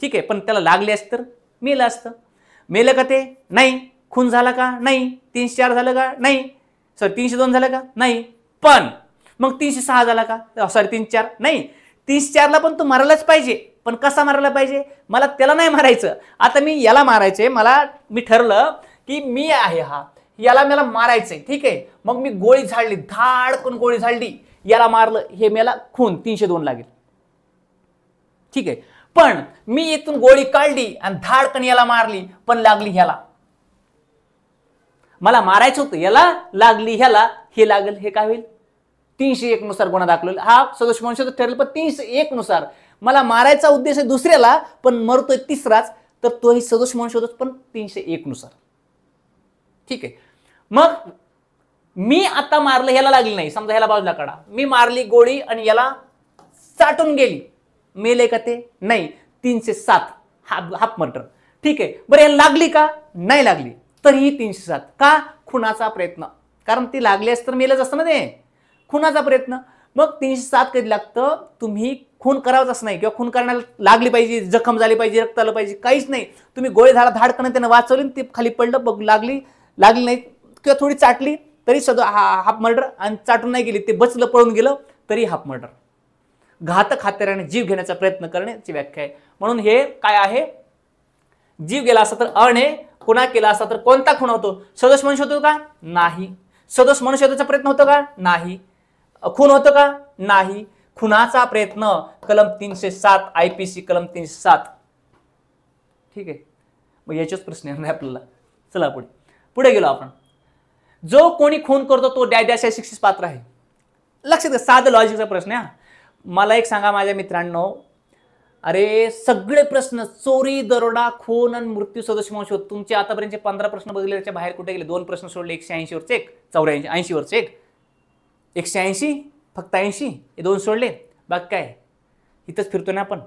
ठीक आहे, पण त्याला लागले असतं तर मेलं असतं. मेलं का ते? नाही. खून झाला का? नाही. 304 झालं का? नाही. 302 झालं का? नाही. पण मग 306 झाला का? 304 नाही. 304ला पण तो मारायलाच पाहिजे, पण कसा मारायला पाहिजे? मला त्याला नाही मारायचं, आता मी याला मारायचंय. मी ठरलं की मी आहे हा, याला मला मारायचंय. ठीक आहे, मग मी गोळी झाडली, धाडकन गोळी झाडली, याला मारलं, हे मला खून 302 लागेल. ठीक आहे, पण मी इथून गोळी काढली आणि धाडकन याला मारली, पण लागली ह्याला. मला मारायचं होतं याला, लागली ह्याला, हे लागेल. हे काय होईल? 301 नुसार गुन्हा दाखल. हा सदोष मनुष्य ठरेल, पण 301 नुसार. मला मारायचा उद्देश आहे दुसऱ्याला, पण मरतोय तिसराच, तर तोही सदोष मनुष्य होतोच, पण 301 नुसार. ठीक आहे, मग मी आता मारलं, ह्याला लागली नाही, समजा ह्याला बाजूला काढा, मी मारली गोळी आणि याला चाटून गेली, मेले का ते? नाही. 307 हाफ मर्डर. ठीक आहे, बरं याला लागली का? नाही लागली. तरीही 307. का? खुनाचा प्रयत्न. कारण ती लागली असतं तर मेलच असतं ना ते. खुनाचा प्रयत्न. मग 307 कधी लागतं? तुम्ही खून करावंच असं नाही किंवा खून करण्याला लागली पाहिजे, जखम झाली पाहिजे, रक्त आलं पाहिजे, काहीच नाही. तुम्ही गोळी धाडकन त्यानं वाचवली, ते खाली पडलं, बघ लागली नाही किंवा थोडी चाटली तरी सगळं हाफ मर्डर, आणि चाटून नाही गेली, ते बचलं, पळून गेलं तरी हाफ मर्डर. घातक हत्याराने जीव घेण्याचा प्रयत्न करण्याची व्याख्या आहे. म्हणून हे काय आहे? जीव गेला असता तर अण आहे, खुना केला असता तर कोणता खुना होतो? सदोष मनुष्य होतो का? नाही. सदोष मनुष्यचा प्रयत्न होतो का? नाही. खून होतं का? नाही. खुनाचा प्रयत्न कलम 307 IPC कलम 307. ठीक आहे. मग याच्याच प्रश्न येणार नाही आपल्याला. चला पुढे गेलो आपण. जो कोणी खून करतो तो डॅशच्या शिक्षेस पात्र आहे. लक्षात घ्या, साधं लॉजिकचा प्रश्न आहे. मला एक सांगा माझ्या मित्रांनो, अरे सगळे प्रश्न चोरी, दरोडा, खून आणि मृत्यू सदोष मनुष्य, तुमचे आतापर्यंत 15 प्रश्न बघितले, त्याच्या बाहेर कुठे गेले? 2 प्रश्न सोडले, 180 वरचे एक, 84 वरचे एक, 180 फक्त 80, हे 2 सोडले, बाकी काय इथंच फिरतो ना आपण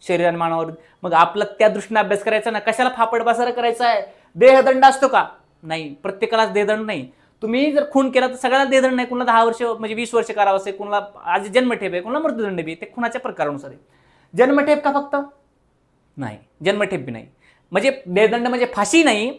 शरीर आणि मानवावर. मग आपला त्या दृष्टीने अभ्यास करायचा ना, कशाला फापड बसारा करायचा आहे? देहदंड असतो का? नाही, प्रत्येकालाच देहदंड नाही. तुम्ही जर खून केला तर सगळ्याला देहदंड नाही, कुणाला 10 वर्ष म्हणजे 20 वर्ष कारावास आहे, कुणाला आज जन्मठेप आहे, कुणाला मृत्यूदंड बी, ते खुनाच्या प्रकारानुसार आहे. जन्मठेप का फक्त? नाही, जन्मठेप बी नाही. म्हणजे देहदंड म्हणजे फाशी नाही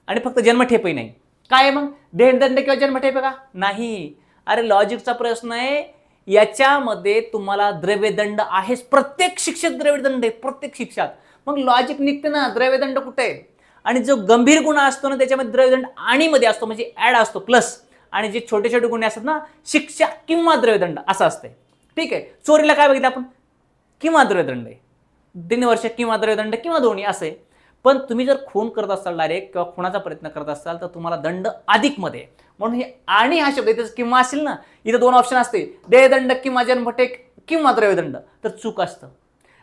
आणि फक्त जन्मठेपही नाही. काय मग देहदंड किंवा जन्मठेप का? नाही. अरे लॉजिकचा प्रश्न आहे. याच्यामध्ये तुम्हाला द्रव्यदंड आहेच, प्रत्येक शिक्षेत द्रव्यदंड आहे, प्रत्येक शिक्षात. मग लॉजिक निघते ना, द्रव्यदंड कुठे आहे? आणि जो गंभीर गुन्हा असतो ना त्याच्यामध्ये द्रव्यदंड आणि मध्ये असतो, म्हणजे ऍड असतो प्लस. आणि जे छोटे छोटे गुन्हे असतात ना, शिक्षा किंवा द्रव्यदंड असं असते. ठीक आहे. चोरीला काय बघितलं आपण? किंवा द्रव्यदंड आहे, 3 वर्ष किंवा द्रव्यदंड किंवा दोन्ही असं आहे. पण तुम्ही जर खून करत असाल डायरेक्ट किंवा खुनाचा प्रयत्न करत असाल तर तुम्हाला दंड अधिक मध्ये. म्हणून हे आणि हा शब्द इथं किंवा असेल ना, इथं 2 ऑप्शन असते, देहदंड किंवा जन्मठेप किंवा द्रव्यदंड, तर चूक असतं.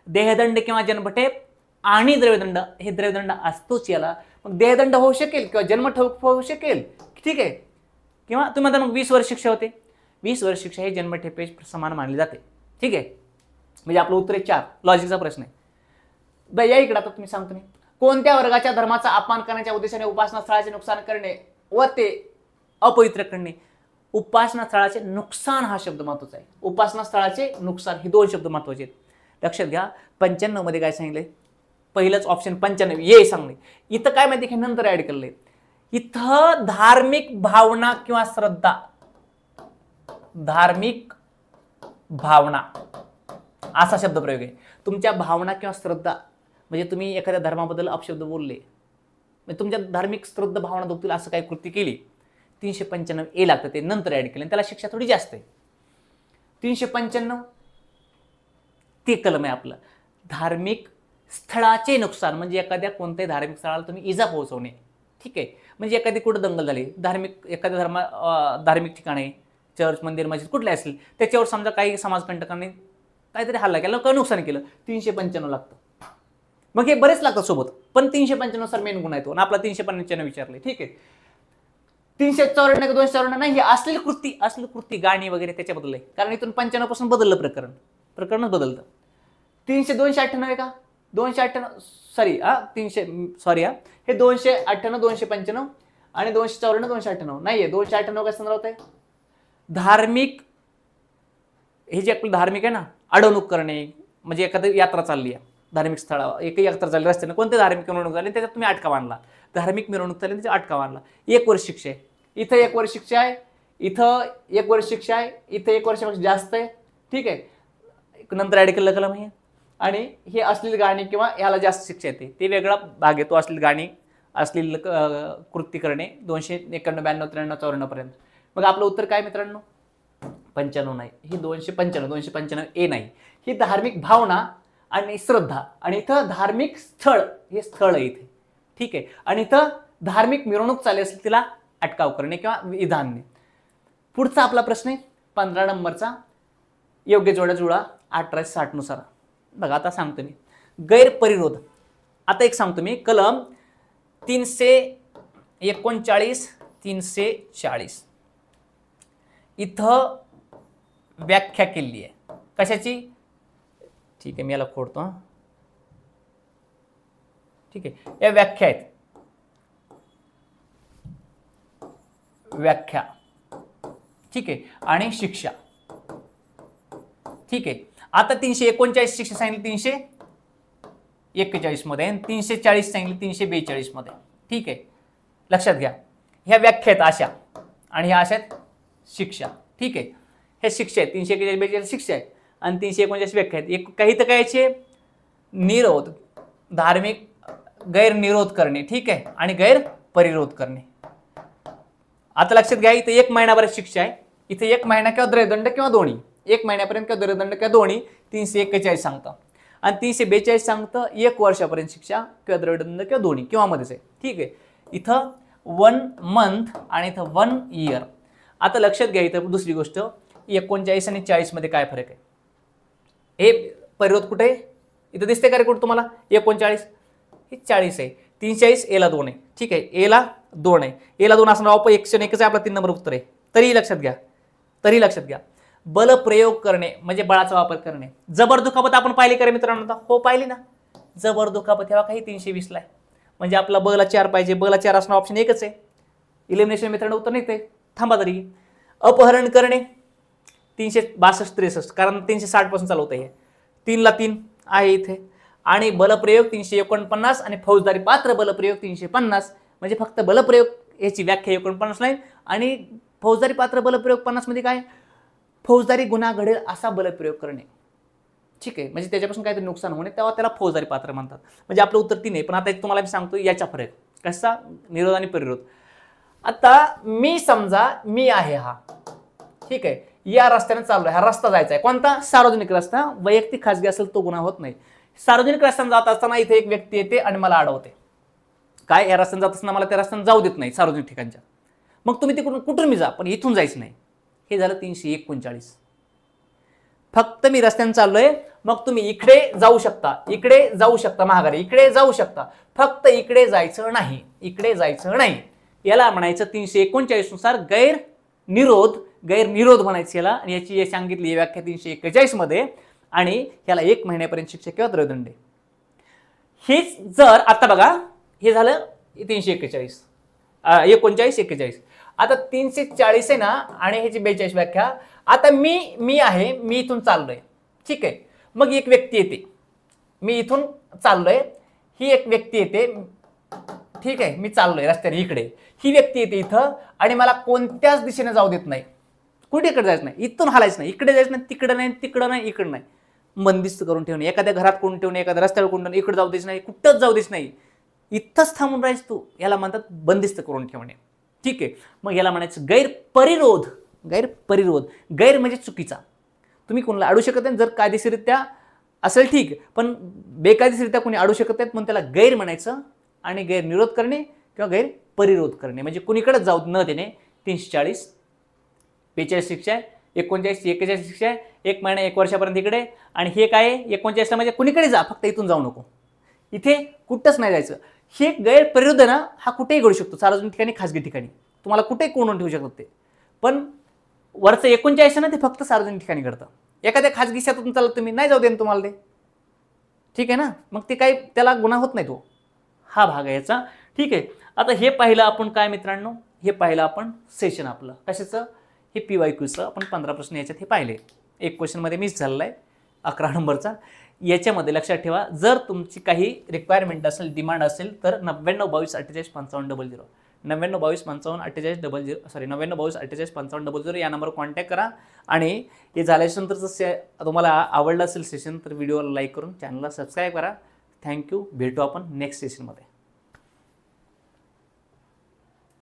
देहदंड किंवा जन्मठेप आणि द्रव्यदंड, हे द्रव्यदंड असतोच याला. मग देहदंड होऊ शकेल किंवा जन्मठेप होऊ शकेल. ठीक आहे. किंवा तुम्ही आता मग 20 वर्ष शिक्षा होते. 20 वर्ष शिक्षा हे जन्मठेपे समान मानली जाते. ठीक आहे. म्हणजे आपलं उत्तर आहे 4. लॉजिकचा प्रश्न आहे. या इकडे आता तुम्ही सांगतो मी, कोणत्या वर्गाच्या धर्माचा अपमान करण्याच्या उद्देशाने उपासना स्थळाचे नुकसान करणे व ते अपवित्र करणे? उपासना स्थळाचे नुकसान हा शब्द महत्वाचा आहे. उपासना स्थळाचे नुकसान हे 2 शब्द महत्वाचे आहेत. लक्षात घ्या. 95 मध्ये काय सांगितलंय? पहिलंच ऑप्शन 95 ये सांगणे. इथं काय माहिती की नंतर ऍड केलंय. इथं धार्मिक भावना किंवा श्रद्धा, धार्मिक भावना असा शब्द प्रयोग आहे. तुमच्या भावना किंवा श्रद्धा म्हणजे तुम्ही एखाद्या धर्माबद्दल अपशब्द बोलले, म्हणजे तुमच्या धार्मिक श्रद्धा भावना दुखतील असं काही कृती केली, 395 ए लागतं, ते नंतर ऍड केलं, त्याला शिक्षा थोडी जास्त आहे. 395 ते कलम आहे आपलं. धार्मिक स्थळाचे नुकसान म्हणजे एखाद्या कोणत्याही धार्मिक स्थळाला तुम्ही इजा पोहोचवणे. ठीक आहे. म्हणजे एखादी कुठं दंगल झाली, एखाद्या धार्मिक ठिकाणी, चर्च, मंदिर, मस्जिद कुठले असेल, त्याच्यावर समजा काही समाजकंटकांनी काहीतरी हल्ला केला, काही नुकसान केलं, 395 लागतं. मग हे बरेच लागतात सोबत, पण 395 सर मेन गुन्हा येतो आणि आपला 395 विचारले. ठीक आहे. 354 का 254 नाही, हे असलेली कृती गाणी वगैरे त्याच्याबद्दल आहे. कारण इथून 95 पासून बदललं प्रकरणच बदलतं. 298 आहे का? 298 सॉरी हा 300 सॉरी हा हे 298 295 आणि 254 298 नाहीये. 298 काय संदर्भात आहे? धार्मिक, हे जे आपलं धार्मिक आहे ना, अडवणूक करणे, म्हणजे एखादी यात्रा चालली आहे धार्मिक स्थळावर, एक यात्रा चालली रस्त्याने, कोणते धार्मिक मिरवणूक झाली त्याच्यात तुम्ही अटका आणला, धार्मिक मिरवणूक चालली त्याच्यात अटका आणला, 1 वर्ष शिक्षा आहे. इथं 1 वर्ष शिक्षा आहे, इथं 1 वर्ष शिक्षा आहे, इथं 1 वर्षापेक्षा जास्त आहे. ठीक आहे. नंतर ऍड केलं कलम हे. आणि हे अश्लील गाणी किंवा ह्याला जास्त शिक्षा येते, ते वेगळा भाग येतो. अश्लील गाणी, अश्लील कृती करणे 291 92 93 94 पर्यंत. मग आपलं उत्तर काय मित्रांनो? 95 नाही, ही 295 ए नाही. ही धार्मिक भावना आणि श्रद्धा, आणि इथं धार्मिक स्थळ, हे स्थळ आहे इथे. ठीक आहे. आणि इथं धार्मिक मिरवणूक चालली असेल तिला अटकाव करणे किंवा विधानने. पुढचा आपला प्रश्न आहे 15 नंबरचा, योग्य जोड्या जुळा 1860 नुसार. बघा आता सांगतो मी, गैरपरिरोध. आता एक सांगतो मी, कलम 339 340 इथं व्याख्या केली आहे. कशाची? ठीक आहे, मी याला खोडतो. ठीक आहे. या व्याख्या आहेत. व्याख्या, ठीक आहे, आणि शिक्षा, ठीक आहे. आता 339 शिक्षा सांगितली 341 मध्ये आणि 340 सांगितली 342 मध्ये, ठीक आहे. लक्षात घ्या, ह्या व्याख्या आहेत अशा आणि ह्या अशा आहेत शिक्षा, ठीक आहे. हे शिक्षा आहेत, 341 शिक्षा आहे आणि 339 व्याख्या आहेत. एक काही तर कायचे निरोध, धार्मिक गैरनिरोध करणे, ठीक आहे, आणि गैर परिरोध करणे. आता लक्षात घ्या, इथे 1 महिनाभर शिक्षा आहे, इथे 1 महिना किंवा द्रव्यदंड किंवा दोन्ही, 1 महिन्यापर्यंत किंवा द्रव्यदंड किंवा दोन्ही 341 सांगतं आणि 342 सांगतं 1 वर्षापर्यंत शिक्षा किंवा द्रव्यदंड किंवा दोन्ही किंवा मध्येच आहे, ठीक आहे. इथं 1 मंथ आणि इथं 1 इयर. आता लक्षात घ्या, इथं दुसरी गोष्ट 39 आणि 40 मध्ये काय फरक आहे. हे परिरोध कुठे आहे, इथं दिसते का रे कुठं तुम्हाला 39, हे 40 आहे, 340 एला 2 आहे, ठीक आहे, एला 2 आहे, एला 2 असणार ऑप 101 आहे आपला 3 नंबर उत्तर आहे. तरी लक्षात घ्या, बल प्रयोग करणे म्हणजे बळाचा वापर करणे. जबर दुखापत आपण पाहिली का रे मित्रांनो, हो पाहिली ना. जबर दुखापत तेव्हा काही 320 ला आहे, म्हणजे आपला बला 4 पाहिजे, बला 4 असणं ऑप्शन एकच आहे. इलिमिनेशन मेथड उत्तर नाही ते, थांबा तरी. अपहरण करणे 362-63, कारण 360 पासून चालू होतं हे, 3 ला 3 आहे इथे, आणि बलप्रयोग 349 आणि फौजदारी पात्र बलप्रयोग 350, म्हणजे फक्त बलप्रयोग याची व्याख्या 49 नाही आणि फौजदारी पात्र बलप्रयोग 50 मध्ये काय, फौजदारी गुन्हा घडेल असा बलप्रयोग करणे, ठीक आहे, म्हणजे त्याच्यापासून काहीतरी नुकसान होणे तेव्हा त्याला फौजदारी पात्र म्हणतात. म्हणजे आपलं उत्तर 3 आहे. पण आता तुम्हाला मी सांगतो याचा फरक कसा, निरोध आणि परिरोध. आता मी समजा मी आहे हा, ठीक आहे, या रस्त्याने चाललोय, हा रस्ता जायचा आहे कोणता, सार्वजनिक रस्ता. वैयक्तिक खासगी असेल तो गुन्हा होत नाही. सार्वजनिक रस्त्याने जात असताना इथे एक व्यक्ती येते आणि मला अडवते, काय या रस्त्याने जात असताना मला त्या रस्त्याने जाऊ देत नाही सार्वजनिक ठिकाणच्या. मग तुम्ही तिकडून कुठून मी जा, पण इथून जायचं नाही. हे झालं 339. फक्त मी रस्त्याने चाललोय, मग तुम्ही इकडे जाऊ शकता महागारी, इकडे जाऊ शकता, फक्त इकडे जायचं नाही. याला म्हणायचं 339 नुसार गैरनिरोध म्हणायचं याला. आणि याची सांगितली व्याख्या 341 मध्ये, आणि याला 1 महिन्यापर्यंत शिक्षा किंवा द्रव्यदंड. हेच जर आता बघा, हे झालं 341, 39-41. आता 340 आहे ना, आणि ह्याची 42 व्याख्या. आता मी आहे, मी इथून चाललोय, ठीक आहे, मग एक व्यक्ती येते, मी इथून चाललोय, ही एक व्यक्ती येते, ठीक आहे, मी चाललोय रस्त्याने इकडे, ही व्यक्ती येते इथं आणि मला कोणत्याच दिशेने जाऊ देत नाही, कुठेकडे जायचं नाही, इथून हालायचं नाही, इकडे जायचं नाही, तिकडे नाही, तिकडं नाही, इकडे नाही. बंदिस्त करून ठेवणे, एखाद्या घरात कोण ठेवणे, एखाद्या रस्त्यावर कोण ठेवणे, इकडे जाऊ द्यायचं नाही, कुठंच जाऊ द्यायचं नाही, इथंच थांबून राहायचं तू, याला म्हणतात बंदिस्त करून ठेवणे, ठीक आहे. मग याला म्हणायचं गैरपरिरोध. गैर म्हणजे चुकीचा, तुम्ही कोणाला अडू शकत नाही, जर कायदेशीररित्या असेल ठीक, पण बेकायदेशीररित्या कोणी अडू शकत नाहीत, म्हणून त्याला गैर म्हणायचं. आणि गैरनिरोध करणे किंवा गैरपरिरोध करणे म्हणजे कुणीकडेच जाऊ न देणे. 340, 42 शिक्षा आहे, 39, 41 शिक्षा आहे, 1 महिना 1 वर्षापर्यंत इकडे, आणि हे काय आहे 39 म्हणजे कुणीकडे जा, फक्त इथून जाऊ नको, इथे कुठंच नाही जायचं. हे गैरपरिरोध ना, हा कुठेही घडू शकतो, सार्वजनिक ठिकाणी, खासगी ठिकाणी, तुम्हाला कुठेही कोणून ठेवू शकतात ते. पण वरचं 39 ना, ते फक्त सार्वजनिक ठिकाणी घडतं. एखाद्या खाजगी शेतातून चालत तुम्ही, नाही जाऊ दे तुम्हाला ते, ठीक आहे ना, मग ते काही त्याला गुन्हा होत नाही तो. हा भाग आहे याचा, ठीक आहे. आता हे पाहिलं आपण काय मित्रांनो, हे पाहिलं आपण सेशन आपलं कशाचं, हे PYQचं आपण 15 प्रश्न याच्यात हे पाहिले. एक क्वेश्चनमध्ये मिस झालेला आहे 11 नंबरचा. याच्यामध्ये लक्षात ठेवा, जर तुमची काही रिक्वायरमेंट असेल, डिमांड असेल, तर 9922485500, 9922485500 या नंबरवर कॉन्टॅक्ट करा. आणि हे झाल्याच्यानंतरचं तुम्हाला आवडलं असेल सेशन तर व्हिडिओला लाईक करून चॅनलला सबस्क्राईब करा. थँक्यू. भेटू आपण नेक्स्ट सेशनमध्ये.